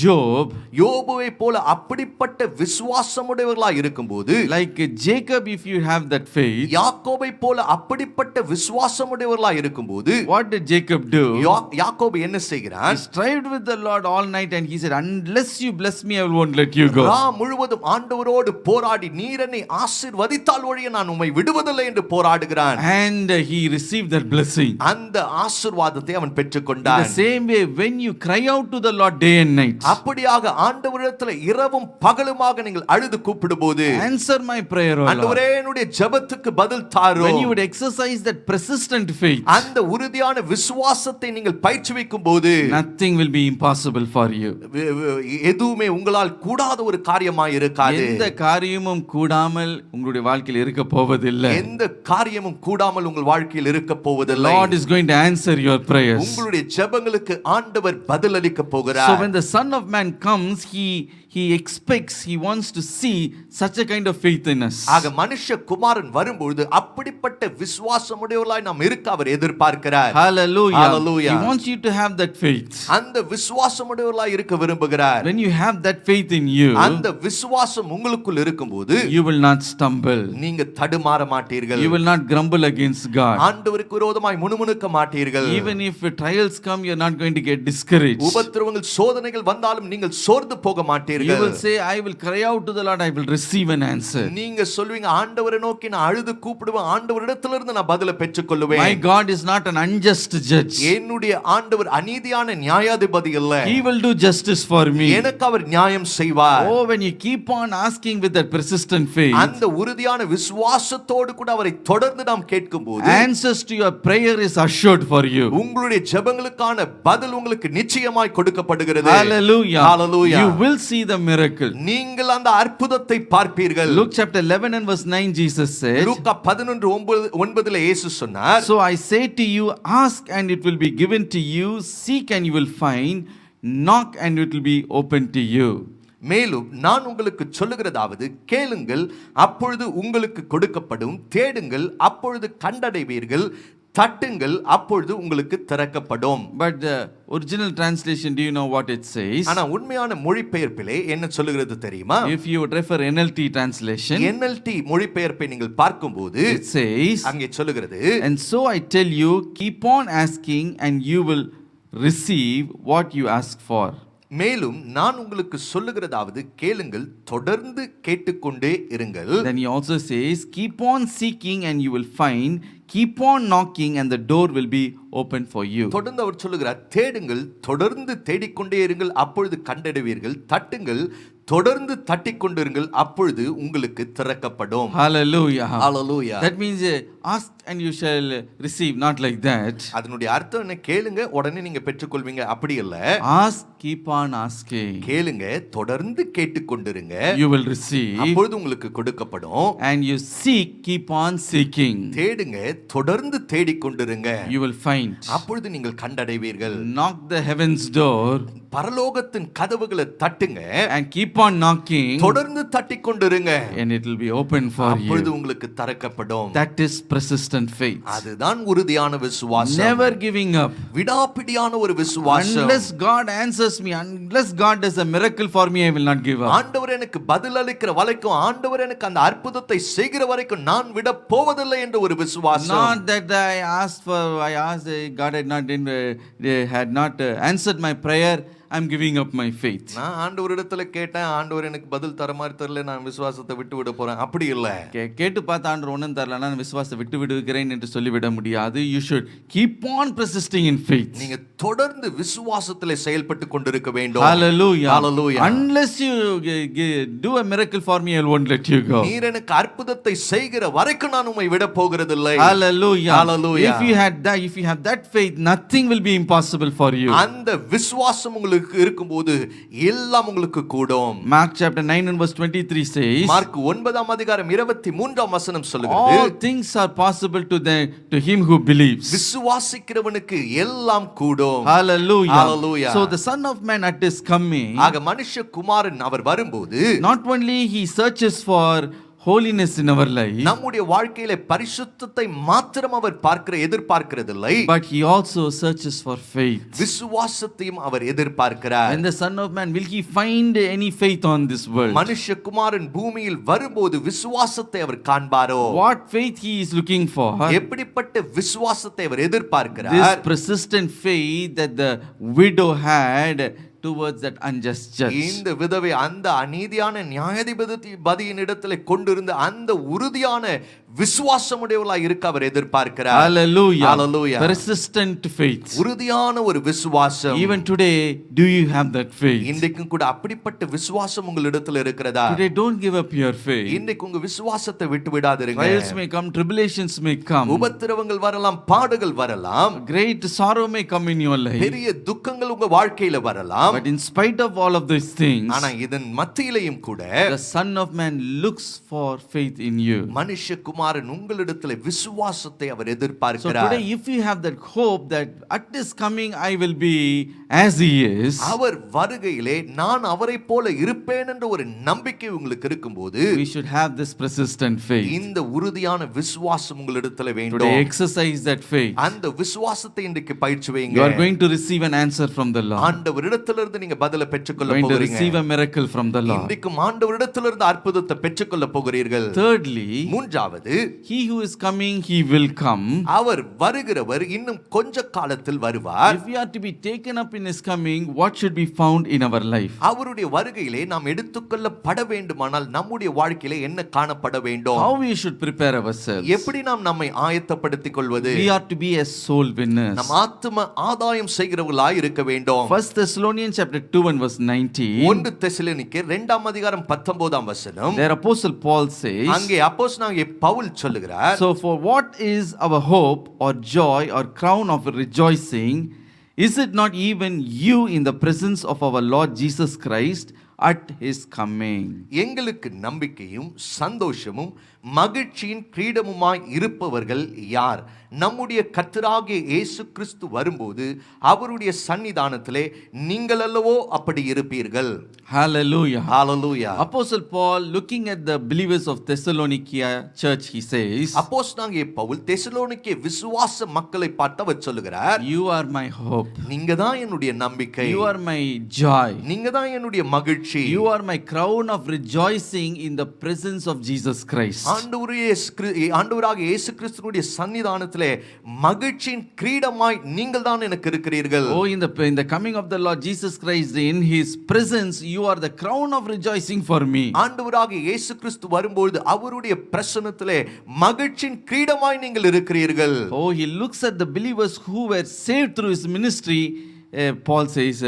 Job, யோபுவை போல அப்படிப்பட்ட விசுவாசமுடையவர்களாய் இருக்கும்போது, like Jacob, if you have that faith, யாக்கோபை போல அப்படிப்பட்ட விசுவாசமுடையவர்களாய் இருக்கும்போது, what did Jacob do? யாக்கோபு என்ன செய்கிறான்? He strived with the Lord all night and he said, unless you bless me I won't let you go. முழுவதும் ஆண்டவரோடு போராடி, நீர் என்னை ஆசீர்வதித்தால் ஒழிய நான் உம்மை விடுவதில்லை என்று போராடுகிறான். And he received that blessing. அந்த ஆசீர்வாதத்தை அவன் பெற்றுக்கொண்டான். In the same way, when you cry out to the Lord day and night, அப்படியாக ஆண்டவரிடத்தில் இரவும் பகலுமாக நீங்கள் அழுது கூப்பிடும்போது, answer my prayer, O Lord. ஆண்டவரே என்னுடைய ஜெபத்துக்கு பதில் தாரும். When you would exercise that persistent faith, அந்த உறுதியான விசுவாசத்தை நீங்கள் பயிற்சிவிக்கும் போது, nothing will be impossible for you. எதுவுமே உங்களால் கூடாத ஒரு காரியமாய் இருக்காது. எந்த காரியமும் கூடாமல் உங்களுடைய வாழ்க்கையில் இருக்க போவதில்லை. எந்த காரியமும் கூடாமல் உங்கள் வாழ்க்கையில் இருக்க போவதில்லை. Lord is going to answer your prayers. உங்களுடைய ஜெபங்களுக்கு ஆண்டவர் பதிலளிக்க போகிறார். So when the Son of Man comes, he expects, he wants to see such a kind of faith in us. ஆக மனுஷகுமாரன் வரும்போது அப்படிப்பட்ட விசுவாசமுடையவர்களாய் நாம் இருக்க அவர் எதிர்பார்க்கிறார். Hallelujah. Hallelujah. He wants you to have that faith. அந்த விசுவாசமுடையவர்களாய் இருக்க விரும்புகிறார். When you have that faith in you, அந்த விசுவாசம் உங்களுக்குள் இருக்கும்போது, you will not stumble. நீங்க தடுமாற மாட்டீர்கள். You will not grumble against God. ஆண்டவருக்கு விரோதமாய் முணுமுணுக்க மாட்டீர்கள். Even if trials come, you are not going to get discouraged. உபத்திரவங்கள் சோதனைகள் வந்தாலும் நீங்கள் சோர்ந்து போக மாட்டீர்கள். You will say, I will cry out to the Lord, I will receive an answer. நீங்க சொல்வீங்க, ஆண்டவரை நோக்கி நான் அழுது கூப்பிடுவேன், ஆண்டவரிடத்திலிருந்து நான் பதிலை பெற்றுக்கொள்வேன். My God is not an unjust judge. என்னுடைய ஆண்டவர் அநீதியான நியாயாதிபதி அல்ல. He will do justice for me. எனக்கு அவர் நியாயம் செய்வார். Oh, when you keep on asking with that persistent faith, அந்த உறுதியான விசுவாசத்தோடு கூட அவரை தொடர்ந்து நாம் கேட்கும்போது answers to your prayer is assured for you. உங்களுடைய ஜெபங்களுக்கான பதில் உங்களுக்கு நிச்சயமாய் கொடுக்கப்படுகிறது. Hallelujah. Hallelujah. You will see the miracle. நீங்கள் அந்த அற்புதத்தை பார்ப்பீர்கள். Luke chapter 11 and verse 9 Jesus said, லூக்கா 11:9 இயேசு சொன்னார், so I say to you, ask and it will be given to you, seek and you will find, knock and it will be open to you. மேலும் நான் உங்களுக்கு சொல்லுகிறதாவது, கேளுங்கள் அப்பொழுது உங்களுக்கு கொடுக்கப்படும், தேடுங்கள் அப்பொழுது கண்டடைவீர்கள், தட்டுங்கள் அப்பொழுது உங்களுக்கு திறக்கப்படும். But the original translation, do you know what it says? ஆனா உண்மையான மொழிபெயர்ப்பிலே என்ன சொல்லுகிறது தெரியுமா? If you would refer NLT translation, NLT மொழிபெயர்ப்பை நீங்கள் பார்க்கும்போது it says, அங்கே சொல்லுகிறது, and so I tell you, keep on asking and you will receive what you ask for. மேலும் நான் உங்களுக்கு சொல்லுகிறதாவது, கேளுங்கள் தொடர்ந்து கேட்டுக்கொண்டே இருங்கள். Then he also says, keep on seeking and you will find, keep on knocking and the door will be open for you. தொடர்ந்து அவர் சொல்லுகிறார், தேடுங்கள் தொடர்ந்து தேடிக்கொண்டே இருங்கள் அப்பொழுது கண்டடைவீர்கள், தட்டுங்கள் தொடர்ந்து தட்டிக்கொண்டிருங்கள் அப்பொழுது உங்களுக்கு திறக்கப்படும். Hallelujah. Hallelujah. That means ask and you shall receive, not like that. அதனுடைய அர்த்தம் என்ன? கேளுங்க உடனே நீங்க பெற்றுக்கொள்வீங்க அப்படி இல்ல. Ask, keep on asking. கேளுங்க தொடர்ந்து கேட்டுக்கொண்டிருங்க, you will receive. அப்பொழுது உங்களுக்கு கொடுக்கப்படும். And you seek, keep on seeking. தேடுங்க தொடர்ந்து தேடிக்கொண்டிருங்க, you will find. அப்பொழுது நீங்கள் கண்டடைவீர்கள். Knock the heavens door. பரலோகத்தின் கதவுகளை தட்டுங்க, and keep on knocking, தொடர்ந்து தட்டிக்கொண்டிருங்க, and it will be open for அப்பொழுது you. உங்களுக்கு திறக்கப்படும். That is persistent faith. அதுதான் உறுதியான விசுவாசம். Never giving up. விடாப்பிடியான ஒரு விசுவாசம். Unless God answers me, unless God does a miracle for me, I will not give up. ஆண்டவர் எனக்கு பதில் அளிக்கிற வரைக்கும், ஆண்டவர் எனக்கு அந்த அற்புதத்தை செய்கிற வரைக்கும் நான் விட போவதில்லை என்ற ஒரு விசுவாசம். Not that I asked, God had not answered my prayer, I'm giving up my faith. நான் ஆண்டவரிடத்துல கேட்டேன், ஆண்டவர் எனக்கு பதில் தர மாதிரி தெரியல, நான் விசுவாசத்தை விட்டு விட போறேன் அப்படி இல்ல. கேட்டு பார்த்த ஆண்டவர் ஒன்றும் தரலனா நான் விசுவாசத்தை விட்டு விடுகிறேன் என்று சொல்லிவிட முடியாது. You should keep on persisting in faith. நீங்க தொடர்ந்து விசுவாசத்திலே செயல்பட்டு கொண்டிருக்க வேண்டும். Hallelujah. Hallelujah. Unless you do a miracle for me, I won't let you go. நீர் எனக்கு அற்புதத்தை செய்கிற வரைக்கும் நான் உம்மை விட போகிறதில்லை. Hallelujah. Hallelujah. If you have that faith, nothing will be impossible for you. அந்த விசுவாசம் உங்களுக்கு இருக்கும்போது எல்லாம் உங்களுக்கு கூடும். Mark chapter 9 and verse 23 says, mark 9ஆம் அதிகாரம் 23ஆம் வசனம் சொல்லுகிறது, all things are possible to him who believes. விசுவாசிக்கிறவனுக்கு எல்லாம் கூடும். Hallelujah. Hallelujah. So the Son of Man at his coming, ஆக மனுஷகுமாரன் அவர் வரும்போது not only he searches for holiness in our life, நம்முடைய வாழ்க்கையிலே பரிசுத்தத்தை மாத்திரம் அவர் எதிர்பார்க்கிறதில்லை, but he also searches for faith. விசுவாசத்தையும் அவர் எதிர்பார்க்கிறார். And the Son of Man, will he find any faith on this world? மனுஷகுமாரன் பூமியில் வரும்போது விசுவாசத்தை அவர் காண்பாரோ? What faith he is looking for? எப்படிப்பட்ட விசுவாசத்தை அவர் This எதிர்பார்க்கிறார்? persistent faith that the widow had towards that unjust judge. இந்த விதவை அந்த அநீதியான நியாயாதிபதியின் இடத்திலே கொண்டிருந்த அந்த உறுதியான விசுவாசமுடையவளாய் இருக்க அவர் எதிர்பார்க்கிறார். Hallelujah. Hallelujah. Persistent faith. உறுதியான ஒரு விசுவாசம். Even today, do you have that faith? இன்றைக்கும் கூட அப்படிப்பட்ட விசுவாசம் உங்களிடத்தில் இருக்கிறதா? Today, don't give up your faith. இன்றைக்கு உங்க விசுவாசத்தை விட்டு விடாதீங்க. Trials may come, tribulations may come, உபத்திரவங்கள் வரலாம், பாடுகள் வரலாம், great sorrow may come in your life. பெரிய துக்கங்கள் உங்க வாழ்க்கையில வரலாம். But in spite of all of these things, ஆனா இதன் மத்தியிலேயும் கூட the Son of Man looks for faith in you. மனுஷகுமாரன் உங்களிடத்தில் விசுவாசத்தை அவர் So எதிர்பார்க்கிறார். today, if you have that hope that at his coming I will be as he is, அவர் வருகையிலே நான் அவரை போல இருப்பேன் என்ற ஒரு நம்பிக்கை உங்களுக்கு இருக்கும்போது, we should have this persistent faith. இந்த உறுதியான விசுவாசம் உங்களிடத்தில் Today, வேண்டும். exercise that faith. அந்த விசுவாசத்தை இன்றைக்கு பயிற்சி வைங்க. You are going to receive an answer from the Lord. ஆண்டவரிடத்திலிருந்து நீங்க பதிலை பெற்றுக்கொள்ள Going to போகிறீங்க. receive a miracle from the Lord. இன்றைக்கு ஆண்டவரிடத்திலிருந்து அற்புதத்தை பெற்றுக்கொள்ள போகிறீர்கள். Thirdly, மூன்றாவது, he who is coming, he will come. அவர் வருகிறவர் இன்னும் கொஞ்ச காலத்தில் வருவார். If we are to be taken up in his coming, what should be found in our life? அவருடைய வருகையிலே நாம் எடுத்துக்கொள்ளப்பட வேண்டுமானால் நம்முடைய வாழ்க்கையிலே என்ன காணப்பட வேண்டும்? How we should prepare ourselves? எப்படி நாம் நம்மை ஆயத்தப்படுத்திக் கொள்வது? We are to be as soul winners. நம் ஆத்தும ஆதாயம் செய்கிறவர்களாய் இருக்க வேண்டும். 1 Thessalonians Thessalonians chapter 2 and verse 19, 1 தெசலோனிக்கேயர் 2ஆம் அதிகாரம் 19ஆம் வசனம், there Apostle Paul says, அங்கே அப்போஸ்தலனாகிய பவுல் சொல்லுகிறார், so for what is our hope or joy or crown of rejoicing? Is it not even you in the presence of our Lord Jesus Christ at his coming? எங்களுக்கு நம்பிக்கையும் சந்தோஷமும் மகிழ்ச்சியின் கிரீடமுமாய் இருப்பவர்கள் யார்? நம்முடைய கர்த்தராகிய இயேசு கிறிஸ்து வரும்போது அவருடைய சன்னிதானத்திலே நீங்கள் அல்லவோ அப்படி இருப்பீர்கள். Hallelujah. Hallelujah. Apostle Paul, looking at the believers of Thessalonica church, he says, அப்போஸ்தலனாகிய பவுல் தெசலோனிக்கே விசுவாச மக்களை பார்த்து அவர் சொல்லுகிறார், you are my hope, நீங்க தான் என்னுடைய நம்பிக்கை, you are my joy, நீங்க தான் என்னுடைய மகிழ்ச்சி, you are my crown of rejoicing in the presence of Jesus Christ. ஆண்டவராகிய இயேசு கிறிஸ்துவினுடைய சன்னிதானத்திலே மகிழ்ச்சியின் கிரீடமாய் நீங்கள் தான் எனக்கு இருக்கிறீர்கள். Oh, in the coming of the Lord Jesus Christ, in his presence you are the crown of rejoicing for me. ஆண்டவராகிய இயேசு கிறிஸ்து வரும்போது அவருடைய பிரசன்னத்திலே மகிழ்ச்சியின் கிரீடமாய் நீங்கள் இருக்கிறீர்கள். Oh, he looks at the believers who were saved through his ministry. Paul says,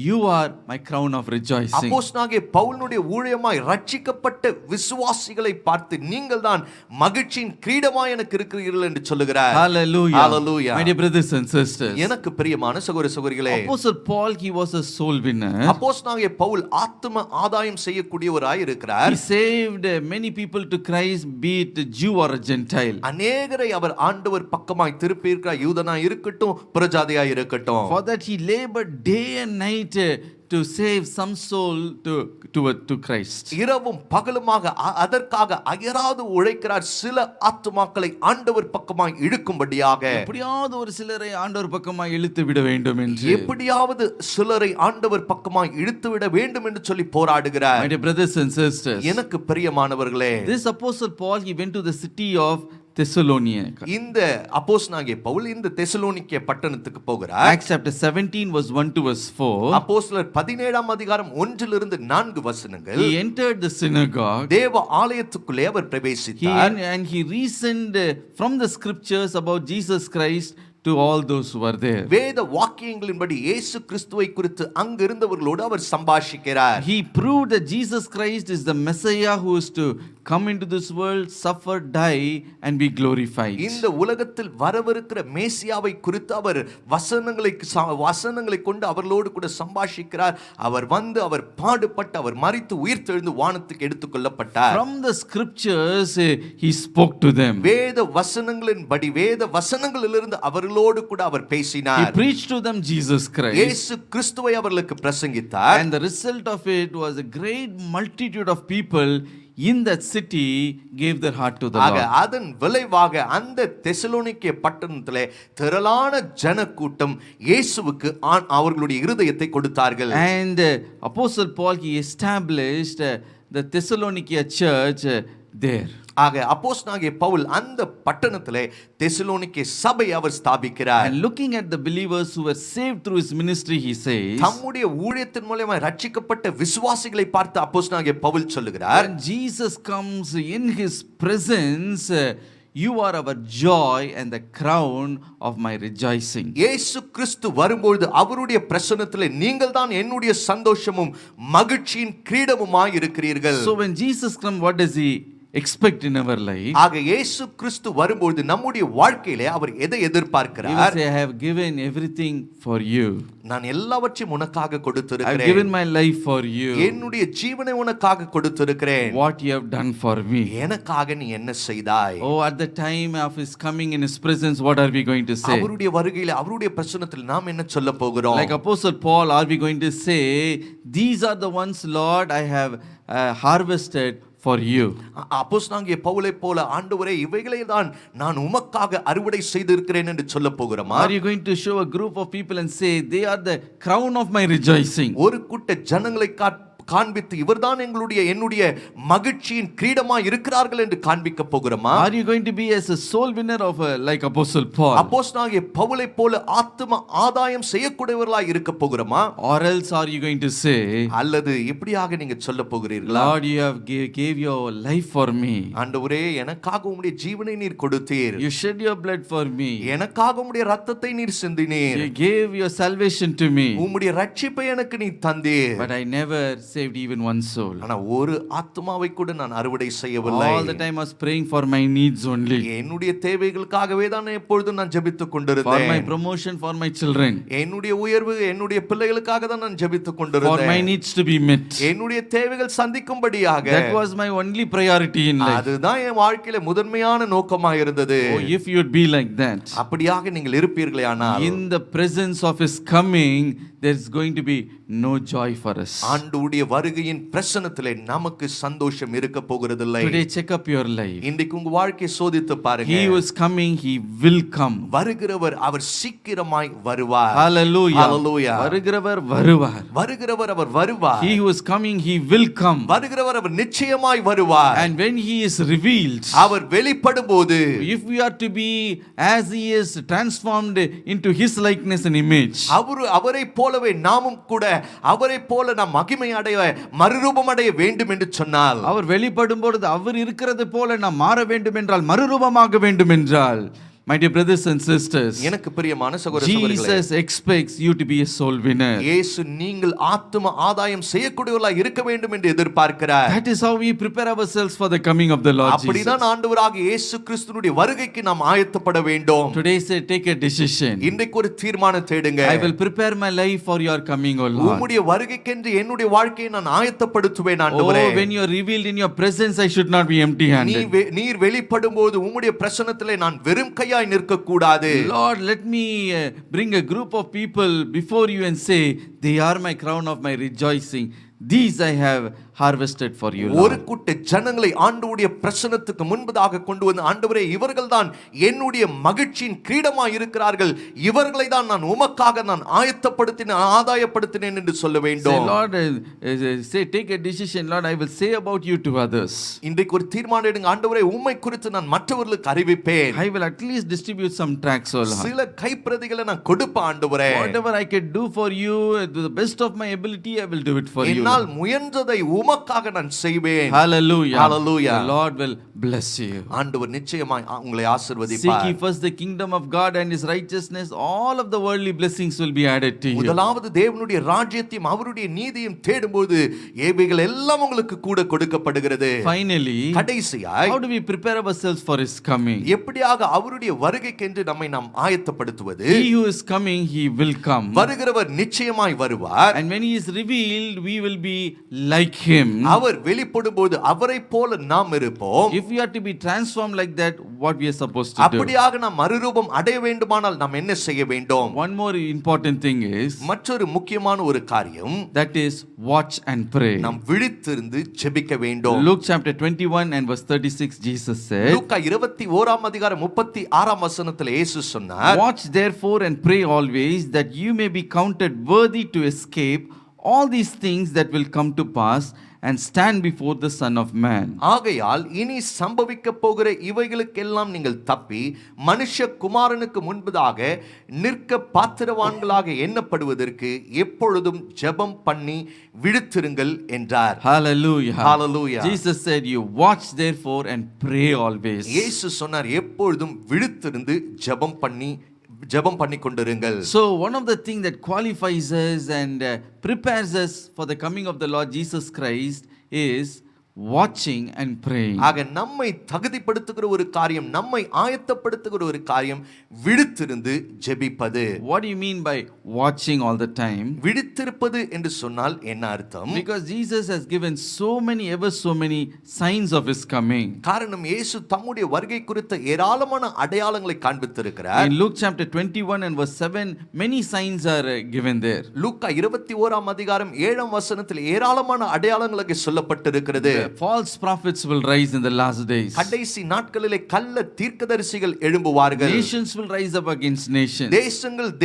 you are my crown of rejoicing. அப்போஸ்தலனாகிய பவுலுடைய ஊழியமாய் ரட்சிக்கப்பட்ட விசுவாசிகளை பார்த்து நீங்கள் தான் மகிழ்ச்சியின் கிரீடமாய் எனக்கு இருக்கிறீர்கள் என்று சொல்லுகிறார். Hallelujah. Hallelujah. My dear brothers and sisters, எனக்கு பிரியமான சகோதர சகோதரிகளே, Apostle Paul, he was a soul winner. அப்போஸ்தலனாகிய பவுல் ஆத்தும ஆதாயம் செய்யக்கூடியவராய் இருக்கிறார். He saved many people to Christ, be it Jew or a Gentile. அநேகரை அவர் ஆண்டவர் பக்கமாய் திருப்பி இருக்கிறார், யூதனாய் இருக்கட்டும் பிரஜாதியாய் இருக்கட்டும். For that he labored day and night to save some soul to Christ. இரவும் பகலுமாக அதற்காக அயராது உழைக்கிறார், சில ஆத்துமாக்களை ஆண்டவர் பக்கமாய் இழுக்கும்படியாக. எப்படியாவது ஒரு சிலரை ஆண்டவர் பக்கமாய் இழுத்து விட வேண்டும் என்று, எப்படியாவது சிலரை ஆண்டவர் பக்கமாய் இழுத்து விட வேண்டும் என்று சொல்லி போராடுகிறார். My dear brothers and sisters, எனக்கு பிரியமானவர்களே, this Apostle Paul, he went to the city of Thessalonica. இந்த அப்போஸ்தலனாகிய பவுல் இந்த தெசலோனிக்கே பட்டணத்துக்கு போகிறார். Acts chapter 17 verse 1 to verse 4. அப்போஸ்தலர் 17ஆம் அதிகாரம் 1 4 வசனங்கள். He entered the synagogue. தேவ ஆலயத்துக்குள்ளே அவர் பிரவேசித்தார். And he reasoned from the scriptures about Jesus Christ to all those who were there. வேத வாக்கியங்களின்படி இயேசு கிறிஸ்துவை குறித்து அங்கு இருந்தவர்களோடு அவர் சம்பாஷிக்கிறார். He proved that Jesus Christ is the Messiah who is to come into this world, suffer, die and be glorified. இந்த உலகத்தில் வரவிருக்கிற மேசியாவை குறித்து அவர் வசனங்களை கொண்டு அவர்களோடு கூட சம்பாஷிக்கிறார். அவர் வந்து அவர் பாடுபட்டு அவர் மரித்து உயிர்த்தெழுந்து வானத்துக்கு எடுத்துக்கொள்ளப்பட்டார். From the scriptures he spoke to them. வேத வசனங்களின்படி வேத வசனங்களிலிருந்து அவர்களோடு கூட அவர் பேசினார். He preached to them Jesus Christ. இயேசு கிறிஸ்துவை அவர்களுக்கு பிரசங்கித்தார். And the result of it was a great multitude of people in that city gave their heart to the Lord. அதன் விளைவாக அந்த தெசலோனிக்கே பட்டணத்திலே திரளான ஜனக்கூட்டம் இயேசுவுக்கு அவர்களுடைய இருதயத்தை கொடுத்தார்கள். And Apostle Paul, he established the Thessalonica church there. ஆக அப்போஸ்தலனாகிய பவுல் அந்த பட்டணத்திலே தெசலோனிக்கே சபை அவர் ஸ்தாபிக்கிறார். And looking at the believers who were saved through his ministry, he says, தம்முடைய ஊழியத்தின் மூலமாக ரட்சிக்கப்பட்ட விசுவாசிகளை பார்த்து அப்போஸ்தலனாகிய பவுல் சொல்லுகிறார், when Jesus comes in his presence, you are our joy and the crown of my rejoicing. இயேசு கிறிஸ்து வரும்போது அவருடைய பிரசன்னத்திலே நீங்கள் தான் என்னுடைய சந்தோஷமும் மகிழ்ச்சியின் கிரீடமுமாய் இருக்கிறீர்கள். So when Jesus comes, what does he expect in our life? ஆக இயேசு கிறிஸ்து வரும்போது நம்முடைய வாழ்க்கையிலே அவர் எதை He will எதிர்பார்க்கிறார்? say, I have given everything for you. நான் எல்லாவற்றையும் உனக்காக I have கொடுத்திருக்கிறேன். given my life for you. என்னுடைய ஜீவனை உனக்காக கொடுத்திருக்கிறேன். What you have done for me. எனக்காக நீ என்ன செய்தாய்? Oh, at the time of his coming in his presence, what are we going to say? அவருடைய வருகையிலே அவருடைய பிரசன்னத்தில் நாம் என்ன சொல்ல போகிறோம்? Like Apostle Paul, are we going to say, these are the ones, Lord, I have harvested for you? அப்போஸ்தலனாகிய பவுலை போல ஆண்டவரே இவைகளை தான் நான் உமக்காக அறுவடை செய்திருக்கிறேன் என்று சொல்ல போகிறோமா? Are you going to show a group of people and say, they are the crown of my rejoicing? ஒரு கூட்ட ஜனங்களை காண்பித்து இவர்தான் என்னுடைய மகிழ்ச்சியின் கிரீடமாய் இருக்கிறார்கள் என்று காண்பிக்க போகிறோமா? Are you going to be as a soul winner of like Apostle Paul? அப்போஸ்தலனாகிய பவுலை போல ஆத்தும ஆதாயம் செய்யக்கூடியவர்களாய் இருக்க போகிறோமா? Or else are you going to say, அல்லது எப்படியாக நீங்க சொல்ல போகிறீர்களா? Lord, you have gave your life for me. ஆண்டவரே, எனக்காக உம்முடைய ஜீவனை நீர் கொடுத்தீர். You shed your blood for me. எனக்காக உம்முடைய இரத்தத்தை நீர் சிந்தினீர். You gave your salvation to me. உம்முடைய ரட்சிப்பை எனக்கு நீ தந்தீர். But I never saved even one soul. ஆனா ஒரு ஆத்துமாவை கூட நான் அறுவடை செய்யவில்லை. All the time I was praying for my needs only. என்னுடைய தேவைகளுக்காகவே தான் எப்பொழுதும் நான் ஜெபித்துக் கொண்டிருந்தேன். For my promotion, for my children. என்னுடைய உயர்வு, என்னுடைய பிள்ளைகளுக்காக தான் நான் ஜெபித்துக் கொண்டிருந்தேன். For my needs to be met. என்னுடைய தேவைகள் சந்திக்கும்படியாக. That was my only priority in life. அதுதான் என் வாழ்க்கையில முதன்மையான நோக்கமாக இருந்தது. Oh, if you'd be like that. அப்படியாக நீங்கள் இருப்பீர்களே ஆனால் in the presence of his coming there's going to be no joy for us. ஆண்டவருடைய வருகையின் பிரசன்னத்திலே நமக்கு சந்தோஷம் இருக்க போகிறதில்லை. Today check up your life. இன்றைக்கு உங்க வாழ்க்கையை சோதித்து பாருங்க. He who is coming, he will come. வருகிறவர் அவர் சீக்கிரமாய் வருவார். Hallelujah. Hallelujah. வருகிறவர் வருவார். வருகிறவர் அவர் வருவார். He who is coming, he will come. வருகிறவர் அவர் நிச்சயமாய் வருவார். And when he is revealed, our வெளிப்படும்போது, if we are to be as he is transformed into his likeness and image, அவரை போலவே நாமும் கூட அவரை போல நாம் மகிமை அடைய மறுரூபம் அடைய வேண்டும் என்று சொன்னால், அவர் வெளிப்படும் பொழுது அவர் இருக்கிறது போல நாம் மாற வேண்டும் என்றால், மறுரூபமாக வேண்டும் என்றால், my dear brothers and sisters, எனக்கு பிரியமான சகோதர சகோதரிகளே, Jesus expects you to be a soul winner. இயேசு நீங்கள் ஆத்தும ஆதாயம் செய்யக்கூடியவர்களாய் இருக்க வேண்டும் என்று எதிர்பார்க்கிறார். That is how we prepare ourselves for the coming of the Lord Jesus. அப்படிதான் ஆண்டவராகிய இயேசு கிறிஸ்துவினுடைய வருகைக்கு நாம் ஆயத்தப்பட வேண்டும். Today say take a decision. இன்றைக்கு ஒரு தீர்மானத்தை எடுங்க. I will prepare my life for your coming, O Lord. உம்முடைய வருகைக்கென்று என்னுடைய வாழ்க்கையை நான் ஆயத்தப்படுத்துவேன் ஆண்டவரே. Oh, when you are revealed in your presence, I should not be empty handed. நீர் வெளிப்படும்போது உம்முடைய பிரசன்னத்திலே நான் வெறும் கையாய் நிற்க கூடாது. Lord, let me bring a group of people before you and say, they are my crown of my rejoicing. These I have harvested for you, Lord. ஒரு கூட்ட ஜனங்களை ஆண்டவருடைய பிரசன்னத்துக்கு முன்பதாக கொண்டு வந்து, ஆண்டவரே இவர்கள்தான் என்னுடைய மகிழ்ச்சியின் கிரீடமாய் இருக்கிறார்கள், இவர்களை தான் நான் உமக்காக நான் ஆதாயப்படுத்தினேன் என்று சொல்ல வேண்டும். Say, Lord, say take a decision, Lord, I will say about you to others. இன்றைக்கு ஒரு தீர்மானம் எடுங்க. ஆண்டவரே உம்மை குறித்து நான் மற்றவர்களுக்கு அறிவிப்பேன். I will at least distribute some tracts, O Lord. சில கைப்பிரதிகளை நான் கொடுப்பேன் ஆண்டவரே. Whatever I can do for you, to the best of my ability, I will do it for you. என்னால் முயன்றதை உமக்காக நான் செய்வேன். Hallelujah. Hallelujah. The Lord will bless you. ஆண்டவர் நிச்சயமாய் உங்களை Seek ஆசீர்வதிப்பார். ye first the kingdom of God and his righteousness, all of the worldly blessings will be added to you. முதலாவது தேவனுடைய ராஜ்யத்தையும் அவருடைய நீதியையும் தேடும்போது இவைகள் எல்லாம் உங்களுக்கு கூட கொடுக்கப்படுகிறது. Finally, கடைசியாய் how do we prepare ourselves for his coming? எப்படியாக அவருடைய வருகைக்கென்று நம்மை நாம் ஆயத்தப்படுத்துவது? He who is coming, he will come. வருகிறவர் நிச்சயமாய் வருவார். And when he is revealed, we will be like him. அவர் வெளிப்படும்போது அவரை போல நாம் இருப்போம். If we are to be transformed like that, what we are supposed to do? அப்படியாக நாம் மறுரூபம் அடைய வேண்டுமானால் நாம் என்ன செய்ய வேண்டும்? One more important thing is, மற்றொரு முக்கியமான ஒரு காரியம், that is watch and pray. நாம் விழித்திருந்து ஜெபிக்க வேண்டும். Luke chapter 21 and verse 36, Jesus said, லூக்கா 21 அதிகாரம் 36 வசனத்தில் இயேசு சொன்னார், watch therefore and pray always, that you may be counted worthy to escape all these things that will come to pass and stand before the Son of Man. ஆகையால் இனி சம்பவிக்க போகிற இவைகளுக்கெல்லாம் நீங்கள் தப்பி மனுஷகுமாரனுக்கு முன்பதாக நிற்க பாத்திரவான்களாக எண்ணப்படுவதற்கு எப்பொழுதும் ஜெபம் பண்ணி விழித்திருங்கள் என்றார். Hallelujah. Hallelujah. Jesus said, you watch therefore and pray always. இயேசு சொன்னார், எப்பொழுதும் விழித்திருந்து ஜெபம் பண்ணி கொண்டிருங்கள். So one of the things that qualifies us and prepares us for the coming of the Lord Jesus Christ is watching and praying. ஆக நம்மை தகுதிப்படுத்துகிற ஒரு காரியம், நம்மை ஆயத்தப்படுத்துகிற ஒரு காரியம் விழித்திருந்து ஜெபிப்பது. What do you mean by watching all the time? விழித்திருப்பது என்று சொன்னால் என்ன அர்த்தம்? Because Jesus has given so many signs of his coming. காரணம் இயேசு தம்முடைய வருகை குறித்த ஏராளமான அடையாளங்களை காண்பித்திருக்கிறார். In Luke chapter 21 and verse 7, many signs are given there. லூக்கா 21 அதிகாரம் 7 வசனத்தில் ஏராளமான அடையாளங்களுக்கு சொல்லப்பட்டிருக்கிறது. False prophets will rise in the last days. கடைசி நாட்களிலே கள்ள தீர்க்கதரிசிகள் எழும்புவார்கள். Nations will rise up against nations.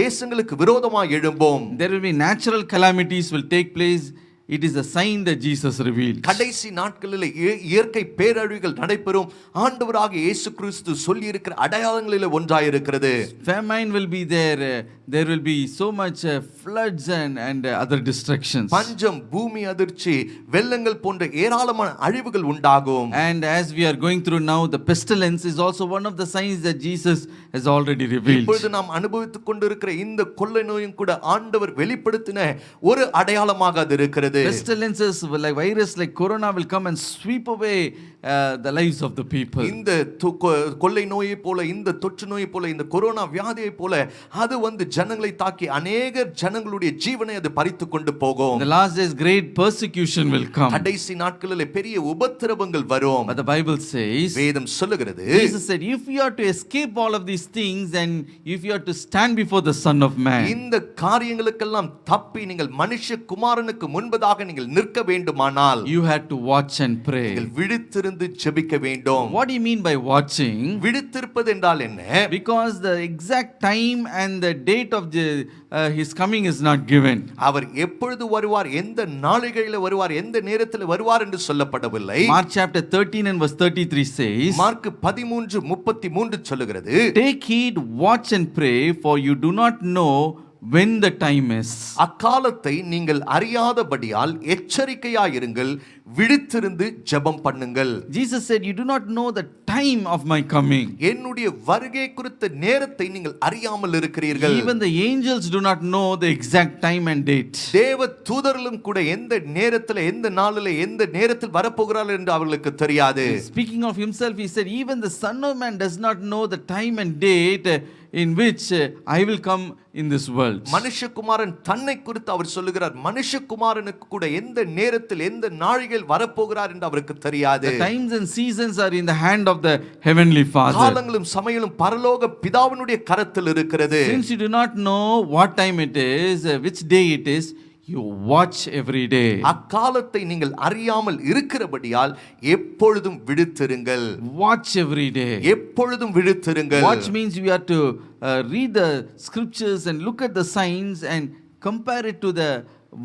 தேசங்களுக்கு விரோதமாய் எழும்பும். There will be natural calamities will take place it is a sign that Jesus revealed. கடைசி நாட்களில் இயற்கை பேரழிவுகள் நடைபெறும் ஆண்டவராக இயேசு கிறிஸ்து சொல்லி இருக்கிற அடையாளங்களில் ஒன்றாயிருக்கிறது. Famine will be there. There will be so much floods and other destructions. பஞ்சம், பூமி அதிர்ச்சி, வெள்ளங்கள் போன்ற ஏராளமான அழிவுகள் உண்டாகும். And as we are going through now, the pestilence is also one of the signs that Jesus has already revealed. இப்பொழுது நாம் அனுபவித்துக் கொண்டிருக்கிற இந்த கொள்ளை நோயும் கூட ஆண்டவர் வெளிப்படுத்தின ஒரு அடையாளமாக அது இருக்கிறது. Pestilences like virus like corona will come and sweep away the lives of the people. இந்த கொள்ளை நோயை போல, இந்த தொற்று நோயை போல, இந்த கொரோனா வியாதியை போல அது வந்து ஜனங்களை தாக்கி அநேக ஜனங்களுடைய ஜீவனை அது பறித்து கொண்டு போகும். In the last days great persecution will come. கடைசி நாட்களில் பெரிய உபத்திரவங்கள் வரும். But the Bible says, வேதம் சொல்லுகிறது, Jesus said, if you are to escape all of these things and if you are to stand before the Son of Man, இந்த காரியங்களுக்கெல்லாம் தப்பி நீங்கள் மனுஷகுமாரனுக்கு முன்பதாக நீங்கள் நிற்க வேண்டுமானால் you had to watch and pray. நீங்கள் விழித்திருந்து ஜெபிக்க வேண்டும். What do you mean by watching? விழித்திருப்பது என்றால் என்ன? Because the exact time and the date of his coming is not given. அவர் எப்பொழுது வருவார், எந்த நாளிகையில் வருவார், எந்த நேரத்தில் வருவார் என்று சொல்லப்படவில்லை. Mark chapter 13 and verse 33 says, mark 13:33 சொல்லுகிறது, take heed, watch and pray, for you do not know when the time is. அக்காலத்தை நீங்கள் அறியாதபடியால் எச்சரிக்கையாயிருங்கள், விழித்திருந்து ஜெபம் பண்ணுங்கள். Jesus said, you do not know the time of my coming. என்னுடைய வருகை குறித்த நேரத்தை நீங்கள் அறியாமல் இருக்கிறீர்கள். Even the angels do not know the exact time and date. தேவ தூதர்களும் கூட எந்த நேரத்தில், எந்த நாளில், எந்த நேரத்தில் வரப்போகிறார்கள் என்று அவர்களுக்கு தெரியாது. Speaking of himself, he said, even the Son of Man does not know the time and date in which I will come in this world. மனுஷகுமாரன் தன்னை குறித்து அவர் சொல்லுகிறார், மனுஷகுமாரனுக்கு கூட எந்த நேரத்தில், எந்த நாழிகையில் வரப்போகிறார் என்று அவருக்கு தெரியாது. The times and seasons are in the hand of the heavenly Father. காலங்களும் சமயங்களும் பரலோக பிதாவினுடைய கரத்தில் இருக்கிறது. Since you do not know what time it is, which day it is, you watch every day. அக்காலத்தை நீங்கள் அறியாமல் இருக்கிறபடியால் எப்பொழுதும் விழித்திருங்கள். Watch every day. எப்பொழுதும் விழித்திருங்கள். Watch means we are to read the scriptures and look at the signs and compare it to the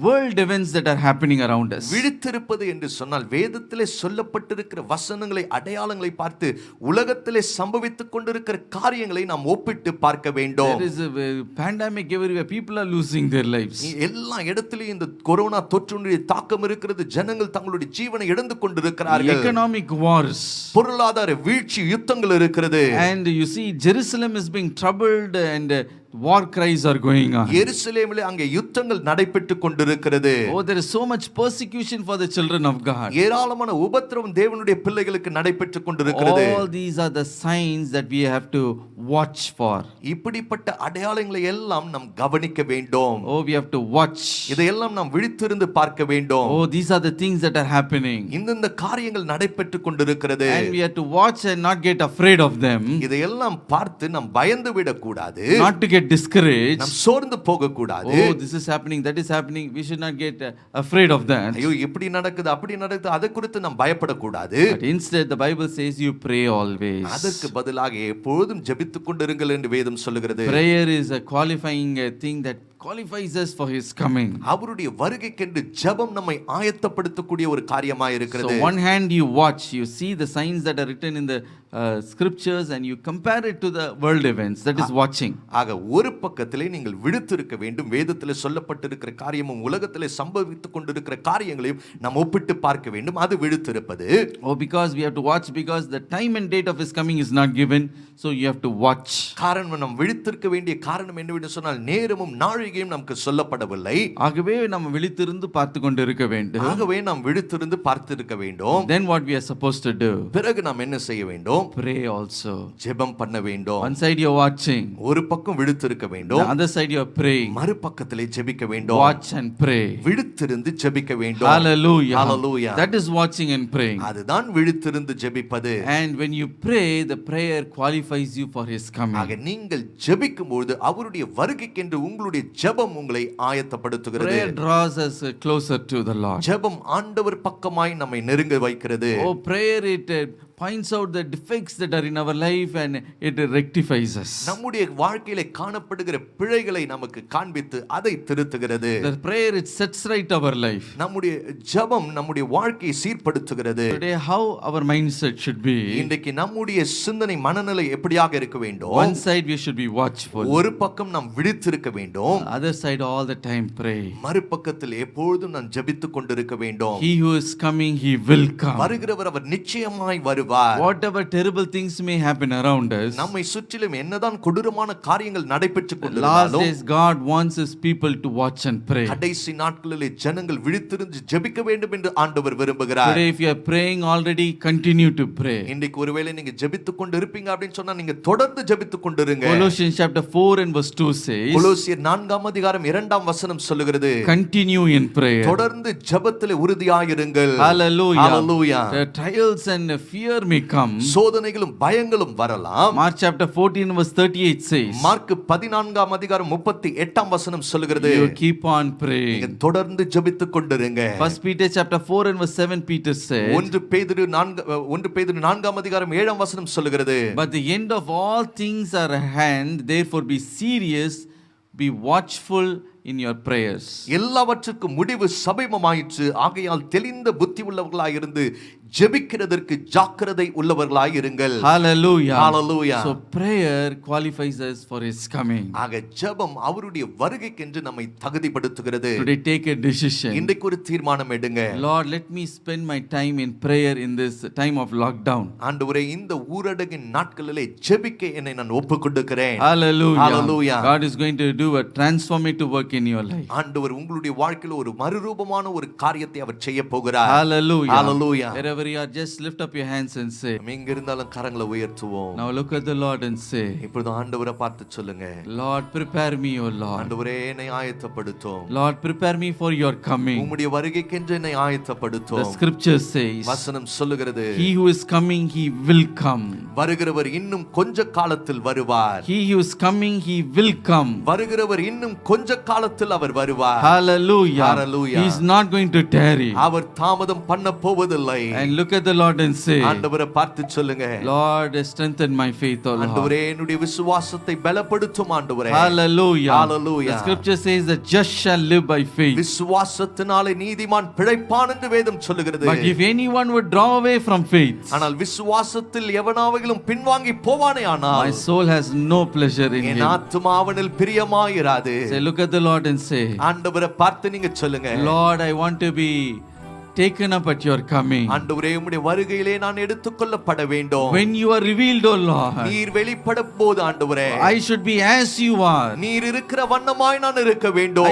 world events that are happening around us. விழித்திருப்பது என்று சொன்னால் வேதத்திலே சொல்லப்பட்டிருக்கிற வசனங்களை, அடையாளங்களை பார்த்து உலகத்திலே சம்பவித்துக் கொண்டிருக்கிற காரியங்களை நாம் ஒப்பிட்டு பார்க்க வேண்டும். There is a pandemic everywhere, people are losing their lives. எல்லா இடத்திலும் இந்த கொரோனா தொற்றுடைய தாக்கம் இருக்கிறது. ஜனங்கள் தங்களுடைய ஜீவனை இழந்து கொண்டிருக்கிறார்கள். Economic wars, பொருளாதார வீழ்ச்சி, யுத்தங்கள் இருக்கிறது. and you see Jerusalem is being troubled and war cries are going on. எருசலேமிலே அங்கே யுத்தங்கள் நடைபெற்றுக் கொண்டிருக்கிறது. Oh, there is so much persecution for the children of God. ஏராளமான உபத்திரவம் தேவனுடைய பிள்ளைகளுக்கு நடைபெற்றுக் கொண்டிருக்கிறது. All these are the signs that we have to watch for. இப்படிப்பட்ட அடையாளங்களை எல்லாம் நாம் கவனிக்க வேண்டும். Oh, we have to watch. இதையெல்லாம் நாம் விழித்திருந்து பார்க்க வேண்டும். Oh, these are the things that are happening. இந்த காரியங்கள் நடைபெற்றுக் கொண்டிருக்கிறது. And we have to watch and not get afraid of them. இதையெல்லாம் பார்த்து நாம் பயந்து விடக்கூடாது. Not to get discouraged. நாம் சோர்ந்து போக கூடாது. Oh, this is happening, that is happening, we should not get afraid of that. ஐயோ இப்படி நடக்குது, அப்படி நடக்குது, அதை குறித்து நாம் பயப்படக்கூடாது. But instead the Bible says you pray always. அதற்கு பதிலாக எப்பொழுதும் ஜெபித்துக் கொண்டிருங்கள் என்று வேதம் சொல்லுகிறது. Prayer is a qualifying thing that qualifies us for his coming. அவருடைய வருகைக்கென்று ஜெபம் நம்மை ஆயத்தப்படுத்தக்கூடிய ஒரு காரியமாய் இருக்கிறது. So one hand you watch, you see the signs that are written in the scriptures and you compare it to the world events, that is watching. ஆக ஒரு பக்கத்திலே நீங்கள் விழித்திருக்க வேண்டும். வேதத்திலே சொல்லப்பட்டிருக்கிற காரியமும் உலகத்திலே சம்பவித்துக் கொண்டிருக்கிற காரியங்களையும் நாம் ஒப்பிட்டு பார்க்க வேண்டும். அது விழித்திருப்பது. Oh, because we have to watch because the time and date of his coming is not given, so you have to watch. காரணம் நாம் விழித்திருக்க வேண்டிய காரணம் என்னவென்று சொன்னால் நேரமும் நாழிகையும் நமக்கு சொல்லப்படவில்லை. ஆகவே நாம் விழித்திருந்து பார்த்து கொண்டிருக்க வேண்டும். ஆகவே நாம் விழித்திருந்து பார்த்திருக்க வேண்டும். Then what we are supposed to do? பிறகு நாம் என்ன செய்ய வேண்டும்? Pray also. ஜெபம் பண்ண வேண்டும். One side you are watching, ஒரு பக்கம் விழித்திருக்க the வேண்டும். other side you are praying. மறுபக்கத்திலே ஜெபிக்க வேண்டும். Watch and pray. விழித்திருந்து ஜெபிக்க வேண்டும். Hallelujah. Hallelujah. That is watching and praying. அதுதான் விழித்திருந்து ஜெபிப்பது. And when you pray, the prayer qualifies you for his coming. ஆக நீங்கள் ஜெபிக்கும்போது அவருடைய வருகைக்கென்று உங்களுடைய ஜெபம் உங்களை ஆயத்தப்படுத்துகிறது. Prayer draws us closer to the Lord. ஜெபம் ஆண்டவர் பக்கமாய் நம்மை நெருங்க வைக்கிறது. Oh, prayer, it points out the defects that are in our life and it rectifies us. நம்முடைய வாழ்க்கையிலே காணப்படுகிற பிழைகளை நமக்கு காண்பித்து அதை திருத்துகிறது. The prayer, it sets right our life. நம்முடைய ஜெபம் நம்முடைய வாழ்க்கையை சீர்படுத்துகிறது. Today, how our mindset should be. இன்றைக்கு நம்முடைய சிந்தனை மனநிலை எப்படியாக இருக்க வேண்டும்? One side we should be watchful. ஒரு பக்கம் நாம் விழித்திருக்க வேண்டும். Other side all the time pray. மறுபக்கத்தில் எப்பொழுதும் நான் ஜெபித்துக் கொண்டிருக்க வேண்டும். He who is coming, he will come. வருகிறவர் அவர் நிச்சயமாய் வருவார். Whatever terrible things may happen around us, நம்மை சுற்றிலும் என்னதான் கொடூரமான காரியங்கள் நடைபெற்றுக் last கொண்டிருந்தாலும் days God wants his people to watch and pray. கடைசி நாட்களிலே ஜனங்கள் விழித்திருந்து ஜெபிக்க வேண்டும் என்று ஆண்டவர் விரும்புகிறார். Today if you are praying already, continue to pray. இன்றைக்கு ஒருவேளை நீங்க ஜெபித்துக் கொண்டு இருப்பீங்க அப்படின்னு சொன்னா நீங்க தொடர்ந்து ஜெபித்துக் கொண்டிருங்க. Colossians chapter 4 and verse 2 says, கொலோசியர் 4ஆம் அதிகாரம் 2ஆம் வசனம் சொல்லுகிறது, continue in prayer. தொடர்ந்து ஜெபத்திலே உறுதியாயிருங்கள். Hallelujah. Hallelujah. The trials and fear may come. சோதனைகளும் பயங்களும் வரலாம். Mark chapter 14 verse 38 says, mark 14ஆம் அதிகாரம் 38ஆம் வசனம் சொல்லுகிறது, you keep on நீங்க praying. தொடர்ந்து ஜெபித்துக் கொண்டிருங்க. First Peter chapter 4 and verse 7 Peter said, 1 பேதுரு 4ஆம் அதிகாரம் 7ஆம் வசனம் சொல்லுகிறது, but the end of all things are at hand, therefore be serious, be watchful in your prayers. எல்லாவற்றுக்கும் முடிவு சமீபமாயிற்று, ஆகையால் தெளிந்த புத்தி உள்ளவர்களாயிருந்து ஜெபிக்கிறதற்கு ஜாக்கிரதை உள்ளவர்களாய் இருங்கள். Hallelujah. Hallelujah. So prayer qualifies us for his coming. ஆக ஜெபம் அவருடைய வருகைக்கென்று நம்மை தகுதிப்படுத்துகிறது. Today take a decision. இன்றைக்கு ஒரு தீர்மானம் எடுங்க. Lord, let me spend my time in prayer in this time of lockdown. ஆண்டவரே, இந்த ஊரடங்கின் நாட்களிலே ஜெபிக்க என்னை நான் ஒப்புக்கொடுக்கிறேன். Hallelujah. Hallelujah. God is going to do a transformative work in your life. ஆண்டவர் உங்களுடைய வாழ்க்கையில ஒரு மறுரூபமான ஒரு காரியத்தை அவர் செய்ய போகிறார். Hallelujah. Hallelujah. Wherever you are, just lift up your hands and say, எங்க இருந்தாலும் கரங்களை உயர்த்துவோம். now look at the Lord and say, இப்பொழுது ஆண்டவரை பார்த்து சொல்லுங்க, Lord, prepare me, O Lord. ஆண்டவரே, என்னை ஆயத்தப்படுத்தும். Lord, prepare me for your coming. உம்முடைய வருகைக்கென்று என்னை The ஆயத்தப்படுத்தும். scripture says, வசனம் சொல்லுகிறது, he who is coming, he will come. வருகிறவர் இன்னும் கொஞ்ச காலத்தில் வருவார். He who is coming, he will come. வருகிறவர் இன்னும் கொஞ்ச காலத்தில் அவர் வருவார். Hallelujah. Hallelujah. He is not going to tarry. அவர் தாமதம் பண்ண போவதில்லை. And look at the Lord and say, ஆண்டவரை பார்த்து சொல்லுங்க, Lord, strengthen my faith, O Lord. ஆண்டவரே, என்னுடைய விசுவாசத்தை பலப்படுத்தும் ஆண்டவரே. Hallelujah. Hallelujah. The scripture says the just shall live by faith. விசுவாசத்தினாலே நீதிமான் பிழைப்பான் என்று வேதம் சொல்லுகிறது. But if anyone would draw away from faith, ஆனால் விசுவாசத்தில் எவனாவகிலும் பின்வாங்கி போவானே my ஆனால் soul has no pleasure in N him. ஆத்துமா அவனில் பிரியமாயிராது. Say, look at the Lord and say, ஆண்டவரை பார்த்து நீங்க சொல்லுங்க, Lord, I want to be taken up at your coming. ஆண்டவரே, உம்முடைய வருகையிலே நான் எடுத்துக்கொள்ளப்பட வேண்டும். When you are revealed, O Lord, நீர் வெளிப்பட போது ஆண்டவரே, I should be as you are. நீர் இருக்கிற வண்ணமாய் நான் இருக்க வேண்டும்.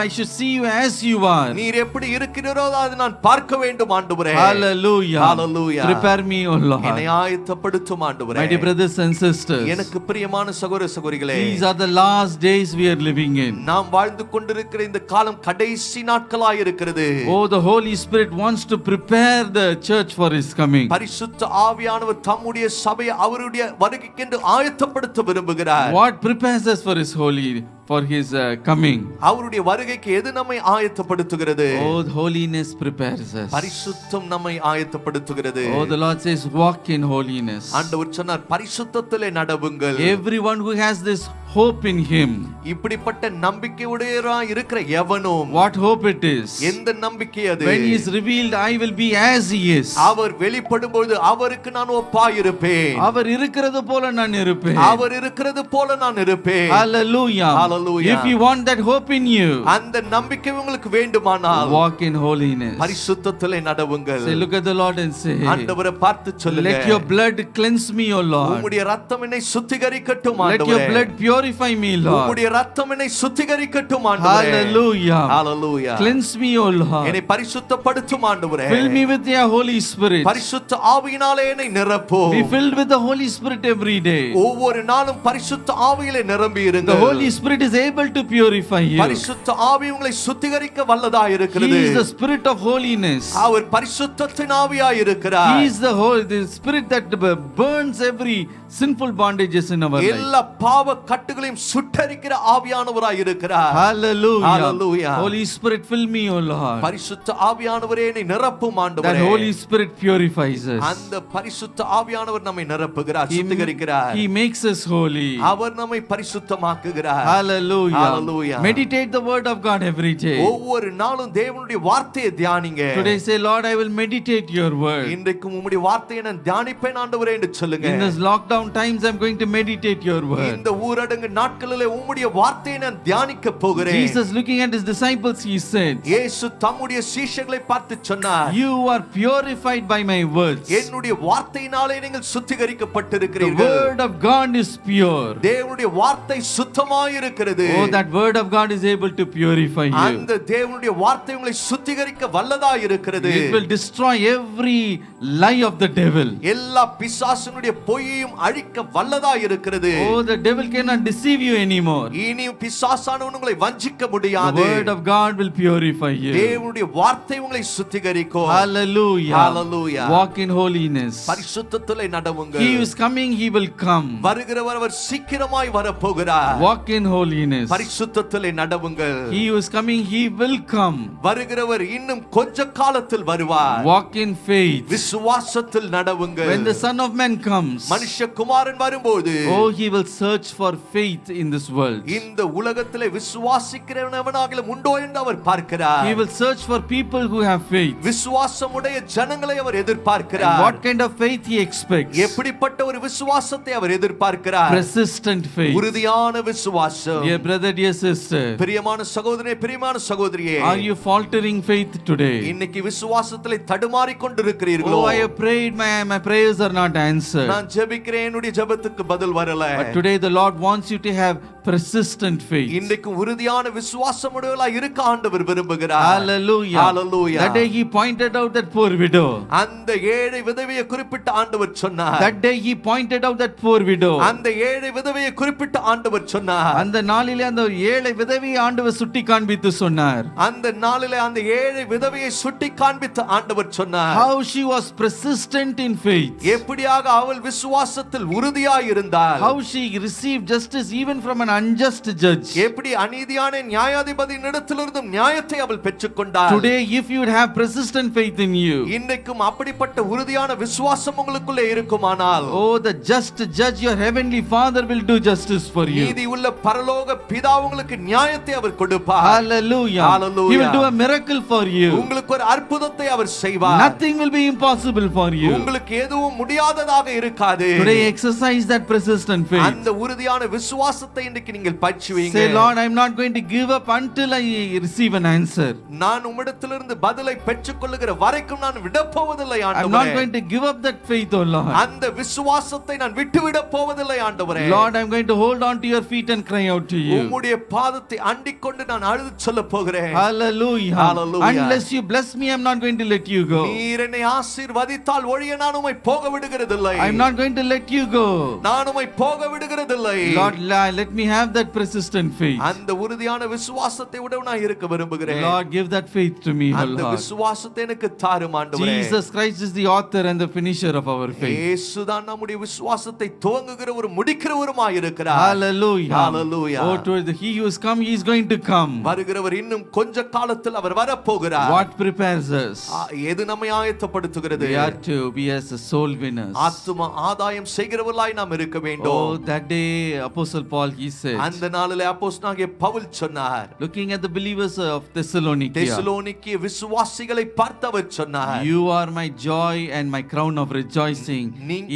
I should see you as you are. நீர் எப்படி இருக்கிறீரோ அது நான் பார்க்க வேண்டும் ஆண்டவரே. Hallelujah. Hallelujah. Prepare me, O Lord. என்னை ஆயத்தப்படுத்தும் ஆண்டவரே. My dear brothers and sisters, எனக்கு பிரியமான சகோதர சகோதரிகளே, these are the last days we are living in. நாம் வாழ்ந்து கொண்டிருக்கிற இந்த காலம் கடைசி நாட்களாய் இருக்கிறது. Oh, the Holy Spirit wants to prepare the church for his coming. பரிசுத்த ஆவியானவர் தம்முடைய சபையை அவருடைய வருகைக்கென்று ஆயத்தப்படுத்த விரும்புகிறார். What prepares us for his coming? அவருடைய வருகைக்கு எது நம்மை ஆயத்தப்படுத்துகிறது? Oh, holiness prepares us. பரிசுத்தம் நம்மை ஆயத்தப்படுத்துகிறது. Oh, the Lord says, walk in holiness. ஆண்டவர் சொன்னார், பரிசுத்தத்திலே நடவுங்கள். Everyone who has this hope in him. இப்படிப்பட்ட நம்பிக்கையுடையவராய் இருக்கிற எவனும், What hope it is? எந்த நம்பிக்கை அது? When he is revealed, I will be as he is. அவர் வெளிப்படும்போது அவருக்கு நான் ஒப்பாயிருப்பேன். அவர் இருக்கிறது போல நான் இருப்பேன். அவர் இருக்கிறது போல நான் இருப்பேன். Hallelujah. Hallelujah. If you want that hope in you, அந்த நம்பிக்கை உங்களுக்கு வேண்டுமானால் walk in holiness. பரிசுத்தத்திலே நடவுங்கள். Say, look at the Lord and say, ஆண்டவரை பார்த்து சொல்லுங்க, let your blood cleanse me, O Lord. உம்முடைய இரத்தம் என்னை சுத்திகரிக்கட்டும் Let ஆண்டவரே. your blood purify me, Lord. உம்முடைய இரத்தம் என்னை சுத்திகரிக்கட்டும் ஆண்டவரே. Hallelujah. Hallelujah. Cleanse me, O Lord. என்னை பரிசுத்தப்படுத்தும் ஆண்டவரே. Fill me with your Holy Spirit. பரிசுத்த ஆவியினாலே என்னை நிரப்பும். Be filled with the Holy Spirit every day. ஒவ்வொரு நாளும் பரிசுத்த ஆவியிலே நிரம்பி இருங்க. The Holy Spirit is able to purify you. பரிசுத்த ஆவி உங்களை சுத்திகரிக்க வல்லதாய் He இருக்கிறது. is the Spirit of holiness. அவர் பரிசுத்தத்தின் ஆவியாய் இருக்கிறார். He is the Spirit that burns every sinful bondages in our life. எல்லா பாவ கட்டுகள் கட்டுகளையும் சுட்டரிக்கிற ஆவியானவராய் இருக்கிறார். Hallelujah. Hallelujah. Holy Spirit, fill me, O Lord. பரிசுத்த ஆவியானவரே என்னை நிரப்பும் That ஆண்டவரே. Holy Spirit purifies us. அந்த பரிசுத்த ஆவியானவர் நம்மை நிரப்புகிறார், சுத்திகரிக்கிறார். He makes us holy. அவர் நம்மை பரிசுத்தமாக்குகிறார். Hallelujah. Hallelujah. Meditate the word of God every day. ஒவ்வொரு நாளும் தேவனுடைய வார்த்தையை தியானிங்க. Today say, Lord, I will meditate your word. இன்றைக்கு உம்முடைய வார்த்தையை நான் தியானிப்பேன் ஆண்டவரே என்று சொல்லுங்க. In this lockdown times, I'm going to meditate your word. இந்த ஊரடங்கு நாட்களிலே உம்முடைய வார்த்தையை நான் தியானிக்க போகிறேன். Jesus, looking at his disciples, he said, இயேசு தம்முடைய சீஷர்களை பார்த்து சொன்னார், you are purified by my words. என்னுடைய வார்த்தையினாலே நீங்கள் The சுத்திகரிக்கப்பட்டிருக்கிறீர்கள். word of God is pure. தேவனுடைய வார்த்தை சுத்தமாய் இருக்கிறது. Oh, that word of God is able to purify you. அந்த தேவனுடைய வார்த்தை உங்களை சுத்திகரிக்க வல்லதாய் இருக்கிறது. It will destroy every lie of the devil. எல்லா பிசாசுனுடைய பொய்யையும் அழிக்க வல்லதாய் இருக்கிறது. Oh, the devil cannot deceive you anymore. இனி பிசாசானவன் உங்களை வஞ்சிக்க The முடியாது. word of God will purify you. தேவனுடைய வார்த்தை உங்களை சுத்திகரிக்கும். Hallelujah. Hallelujah. Walk in holiness. பரிசுத்தத்திலே நடவுங்க. He who is coming, he will come. வருகிறவர் அவர் சீக்கிரமாய் வரப்போகிறார். Walk in holiness. பரிசுத்தத்திலே நடவுங்க. He who is coming, he will come. வருகிறவர் இன்னும் கொஞ்ச காலத்தில் வருவார். Walk in faith. விசுவாசத்தில் நடவுங்க. When the Son of Man comes, மனுஷகுமாரன் வரும்போது oh, he will search for faith in this world. இந்த உலகத்திலே விசுவாசிக்கிறவனாகிலும் உண்டோ என்று அவர் பார்க்கிறார். He will search for people who have faith. விசுவாசமுடைய ஜனங்களை அவர் And எதிர்பார்க்கிறார். what kind of faith he expects? எப்படிப்பட்ட ஒரு விசுவாசத்தை அவர் எதிர்பார்க்கிறார்? Persistent faith. உறுதியான விசுவாசம். Dear brother, dear sister, பிரியமான சகோதரனே, பிரியமான சகோதரியே, are you faltering faith today? இன்னைக்கு விசுவாசத்திலே தடுமாறிக் கொண்டிருக்கிறீர்களோ? Oh, I have prayed, my prayers are not answered. நான் ஜெபிக்கிறேன், என்னுடைய ஜெபத்துக்கு பதில் வரல. But today the Lord wants you to have persistent faith. இன்றைக்கு உறுதியான விசுவாசமுடையவர்களாய் இருக்க ஆண்டவர் விரும்புகிறார். Hallelujah. Hallelujah. That day he pointed out that poor widow. அந்த ஏழை விதவையை குறிப்பிட்ட ஆண்டவர் சொன்னார். That day he pointed out that poor widow. அந்த ஏழை விதவையை குறிப்பிட்ட ஆண்டவர் சொன்னார். அந்த நாளிலே அந்த ஏழை விதவையை ஆண்டவர் சுட்டி காண்பித்து சொன்னார். அந்த நாளிலே அந்த ஏழை விதவையை சுட்டி காண்பித்து ஆண்டவர் சொன்னார். How she was persistent in faith. எப்படியாக அவள் விசுவாசத்தில் உறுதியாய் இருந்தாள். How she received justice even from an unjust judge. எப்படி அநீதியான நியாயாதிபதியினிடத்திலிருந்தும் நியாயத்தை அவள் பெற்றுக்கொண்டாள். Today if you would have persistent faith in you, இன்றைக்கும் அப்படிப்பட்ட உறுதியான விசுவாசம் உங்களுக்குள்ளே இருக்குமானால், oh, the just judge, your heavenly Father will do justice for you. நீதி உள்ள பரலோக பிதா உங்களுக்கு நியாயத்தை அவர் கொடுப்பார். Hallelujah. Hallelujah. He will do a miracle for you. உங்களுக்கு ஒரு அற்புதத்தை அவர் செய்வார். Nothing will be impossible for you. உங்களுக்கு எதுவும் முடியாததாக இருக்காது. Today exercise that persistent faith. அந்த உறுதியான விசுவாசத்தை இன்றைக்கு நீங்கள் பயிற்சிவீங்க. Say, Lord, I am not going to give up until I receive an answer. நான் உம்மிடத்திலிருந்து பதிலை பெற்றுக்கொள்ளுகிற வரைக்கும் நான் விடப்போவதில்லை I am ஆண்டவரே. not going to give up that faith, oh Lord. அந்த விசுவாசத்தை நான் விட்டுவிடப் போவதில்லை ஆண்டவரே. Lord, I am going to hold on to your feet and cry out to you. உம்முடைய பாதத்தை அண்டிக்கொண்டு நான் அழுது சொல்லப் போகிறேன். Hallelujah. Hallelujah. Unless you bless me, I am not going to let you go. நீர் என்னை ஆசீர்வதித்தால் ஒழிய நான் உம்மை போக விடுகிறதில்லை. I am not going to let you go. நான் உம்மை போக விடுகிறதில்லை. Lord, let me have that persistent faith. அந்த உறுதியான விசுவாசத்தை உடையவனாய் இருக்க விரும்புகிறேன். Lord, give that faith to me, O அந்த Lord. விசுவாசத்தை எனக்கு தாரும் ஆண்டவரே. Jesus Christ is the author and the finisher of our faith. இயேசுதான் நம்முடைய விசுவாசத்தை துவங்குகிறவரும் முடிக்கிறவருமாய் இருக்கிறார். Hallelujah. Hallelujah. Oh, to he who is come, he is going to come. வருகிறவர் இன்னும் கொஞ்ச காலத்தில் அவர் வரப்போகிறார். What prepares us? எது நம்மை ஆயத்தப்படுத்துகிறது? We are to be as a soul winners. ஆத்தும ஆதாயம் செய்கிறவர்களாய் நாம் இருக்க வேண்டும். Oh, that day Apostle Paul, he said, அந்த நாளிலே அப்போஸ்தலனாகிய பவுல் சொன்னார், looking at the believers of Thessalonica, Thessalonica விசுவாசிகளை பார்த்து அவர் சொன்னார், you are my joy and my crown of rejoicing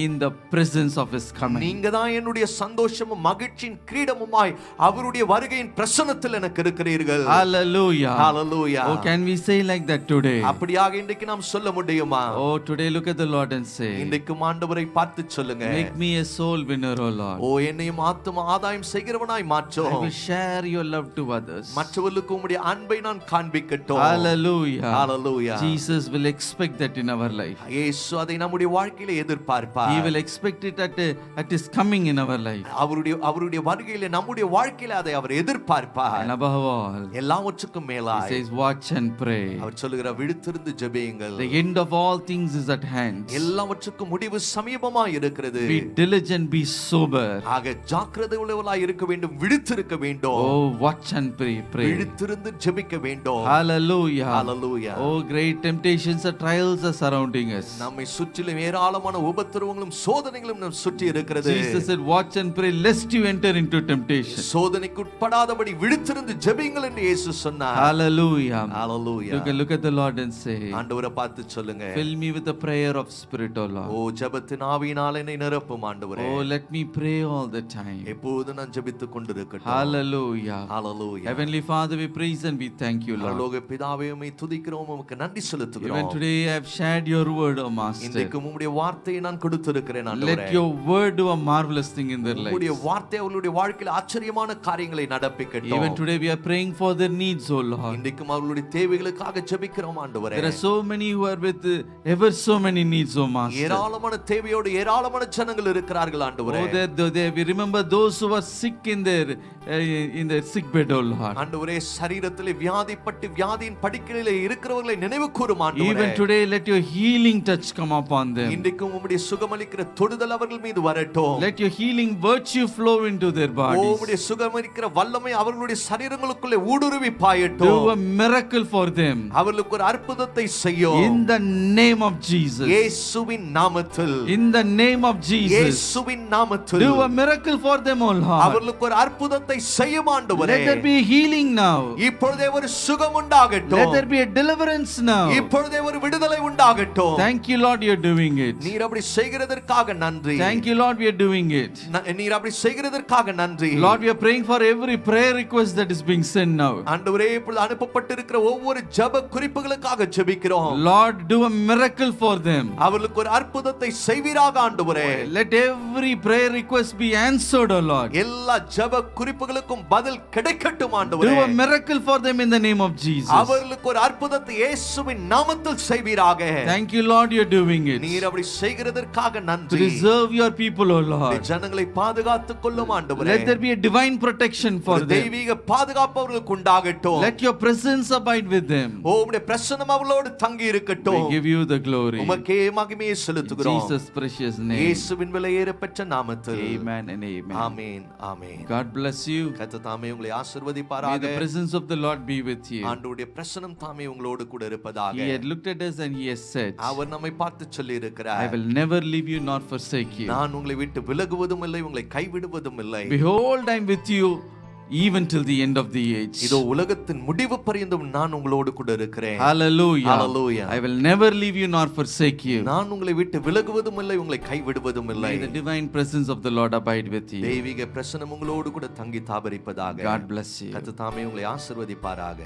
in the presence of his coming. நீங்க தான் என்னுடைய சந்தோஷமும் மகிழ்ச்சியின் கிரீடமுமாய் அவருடைய வருகையின் பிரசன்னத்தில் எனக்கு இருக்கிறீர்கள். Hallelujah. Hallelujah. Oh, can we say like that today? அப்படியாக இன்றைக்கு நாம் சொல்ல முடியுமா? Oh, today look at the Lord and say, இன்றைக்கு ஆண்டவரை பார்த்து சொல்லுங்க, make me a soul winner, O Lord. ஓ என்னையும் ஆத்தும ஆதாயம் செய்கிறவனாய் மாற்றும். I will share your love to others. மற்றவர்களுக்கு உம்முடைய அன்பை நான் காண்பிக்கட்டும். Hallelujah. Hallelujah. Jesus will expect that in our life. இயேசு அதை நம்முடைய வாழ்க்கையில எதிர்பார்ப்பார். He will expect it at his coming in our life. அவருடைய வருகையில நம்முடைய வாழ்க்கையில அதை அவர் எதிர்பார்ப்பார். And above all, எல்லாவற்றுக்கும் he மேலாய் says, watch and pray. அவர் சொல்லுகிறார், விழித்திருந்து ஜெபியுங்கள். The end of all things is at hand. எல்லாவற்றுக்கும் முடிவு சமீபமாய் இருக்கிறது. Be diligent, be sober. ஆக ஜாக்கிரதை ஜாக்கிரதையுள்ளவர்களாய் இருக்க வேண்டும், விழித்திருக்க வேண்டும். Oh, watch and pray. விழித்திருந்து ஜெபிக்க வேண்டும். Hallelujah. Hallelujah. Oh, great temptations and trials are surrounding us. நம்மை சுற்றிலும் ஏராளமான உபத்திரவங்களும் சோதனைகளும் நம் சுற்றி இருக்கிறது. Jesus said, watch and pray lest you enter into temptation. சோதனைக்கு உட்படாதபடி விழித்திருந்து ஜெபியுங்கள் என்று இயேசு சொன்னார். Hallelujah. Hallelujah. You can look at the Lord and say, ஆண்டவரை பார்த்து சொல்லுங்க, fill me with the prayer of spirit, O Lord. ஓ ஜெபத்தின் ஆவியினால் என்னை நிரப்பும் ஆண்டவரே. Oh, let me pray all the time. எப்போதும் நான் ஜெபித்துக் கொண்டிருக்கட்டும். Hallelujah. Hallelujah. Heavenly Father, we praise and we thank you, Lord. பரலோக பிதாவே, உம்மை துதிக்கிறோம், உமக்கு நன்றி செலுத்துகிறோம். Even today I have shared your word, O Master. இன்றைக்கு உம்முடைய வார்த்தையை நான் கொடுத்திருக்கிறேன் ஆண்டவரே. Let your word do a marvelous thing in their lives. உம்முடைய வார்த்தை அவர்களுடைய வாழ்க்கையில் ஆச்சரியமான காரியங்களை நடப்பிக்கட்டும். Even today we are praying for their needs, O Lord. இன்றைக்கும் அவர்களுடைய தேவைகளுக்காக ஜெபிக்கிறோம் ஆண்டவரே. There are so many who are with ever so many needs, O Master. ஏராளமான தேவையோடு ஏராளமான ஜனங்கள் இருக்கிறார்கள் ஆண்டவரே. Oh, we remember those who are sick in their sick bed, O Lord. ஆண்டவரே, சரீரத்திலே வியாதிப்பட்டு வியாதியின் படுக்கையிலே இருக்கிறவர்களை நினைவு கூரும் ஆண்டவரே. Even today let your healing touch come upon them. இன்றைக்கும் உம்முடைய சுகமளிக்கிற தொடுதல் அவர்கள் மீது வரட்டும். Let your healing virtue flow into their bodies. உம்முடைய சுகமளிக்கிற வல்லமை அவர்களுடைய சரீரங்களுக்குள்ளே ஊடுருவி பாயட்டும். Do a miracle for them. அவர்களுக்கு ஒரு அற்புதத்தை செய்யும். In the name of Jesus. இயேசுவின் நாமத்தில். In the name of Jesus. இயேசுவின் நாமத்தில். Do a miracle for them, O Lord. அவர்களுக்கு ஒரு அற்புதத்தை செய்யும் ஆண்டவரே. Let there be healing now. இப்பொழுதே ஒரு சுகம் உண்டாகட்டும். Let there be a deliverance now. இப்பொழுதே ஒரு விடுதலை உண்டாகட்டும். Thank you, Lord, you are doing it. நீர் அப்படி செய்கிறதற்காக நன்றி. Thank you, Lord, we are doing it. நீர் அப்படி செய்கிறதற்காக நன்றி. Lord, we are praying for every prayer request that is being sent now. ஆண்டவரே, இப்பொழுது அனுப்பப்பட்டிருக்கிற ஒவ்வொரு ஜெப குறிப்புகளுக்காக ஜெபிக்கிறோம். Lord, do a miracle for them. அவர்களுக்கு ஒரு அற்புதத்தை செய்வீராக ஆண்டவரே. Let every prayer request be answered, O Lord. எல்லா ஜெப குறிப்புகளுக்கும் பதில் கிடைக்கட்டும் ஆண்டவரே. Do a miracle for them in the name of Jesus. அவர்களுக்கு ஒரு அற்புதத்தை இயேசுவின் நாமத்தில் செய்வீராக. Thank you, Lord, you are doing it. நீர் அப்படி செய்கிறதற்காக நன்றி. Preserve your people, O Lord. ஜனங்களை பாதுகாத்துக் கொள்ளும் ஆண்டவரே. Let there be a divine protection for them. தெய்வீக பாதுகாப்பு அவர்களுக்கு உண்டாகட்டும். Let your presence abide with them. உம்முடைய பிரசன்னம் அவர்களோடு தங்கி இருக்கட்டும். We give you the glory. உமக்கே மகிமையை செலுத்துகிறோம். Jesus precious name. இயேசுவின் விலையேற பெற்ற நாமத்தில். Amen and amen. Amen amen. God bless you. கர்த்தர் தாமே உங்களை May ஆசீர்வதிப்பாராக. the presence of the Lord be with you. ஆண்டவருடைய பிரசன்னம் தாமே உங்களோடு கூட இருப்பதாக. He had looked at us and he has said, அவர் நம்மை பார்த்து சொல்லி I இருக்கிறார், will never leave you nor forsake you. நான் உங்களை விட்டு விலகுவதும் இல்லை, உங்களை கைவிடுவதும் இல்லை. Behold, I am with you even till the end of the age. இதோ உலகத்தின் முடிவு பரியந்தம் நான் உங்களோடு கூட இருக்கிறேன். Hallelujah. Hallelujah. I will never leave you nor forsake you. நான் உங்களை விட்டு விலகுவதும் இல்லை, உங்களை கைவிடுவதும் இல்லை. May the divine presence of the Lord abide with you. தெய்வீக பிரசன்னம் உங்களோடு கூட தங்கி தாபரிப்பதாக. God bless you. கர்த்தர் தாமே உங்களை ஆசீர்வதிப்பாராக.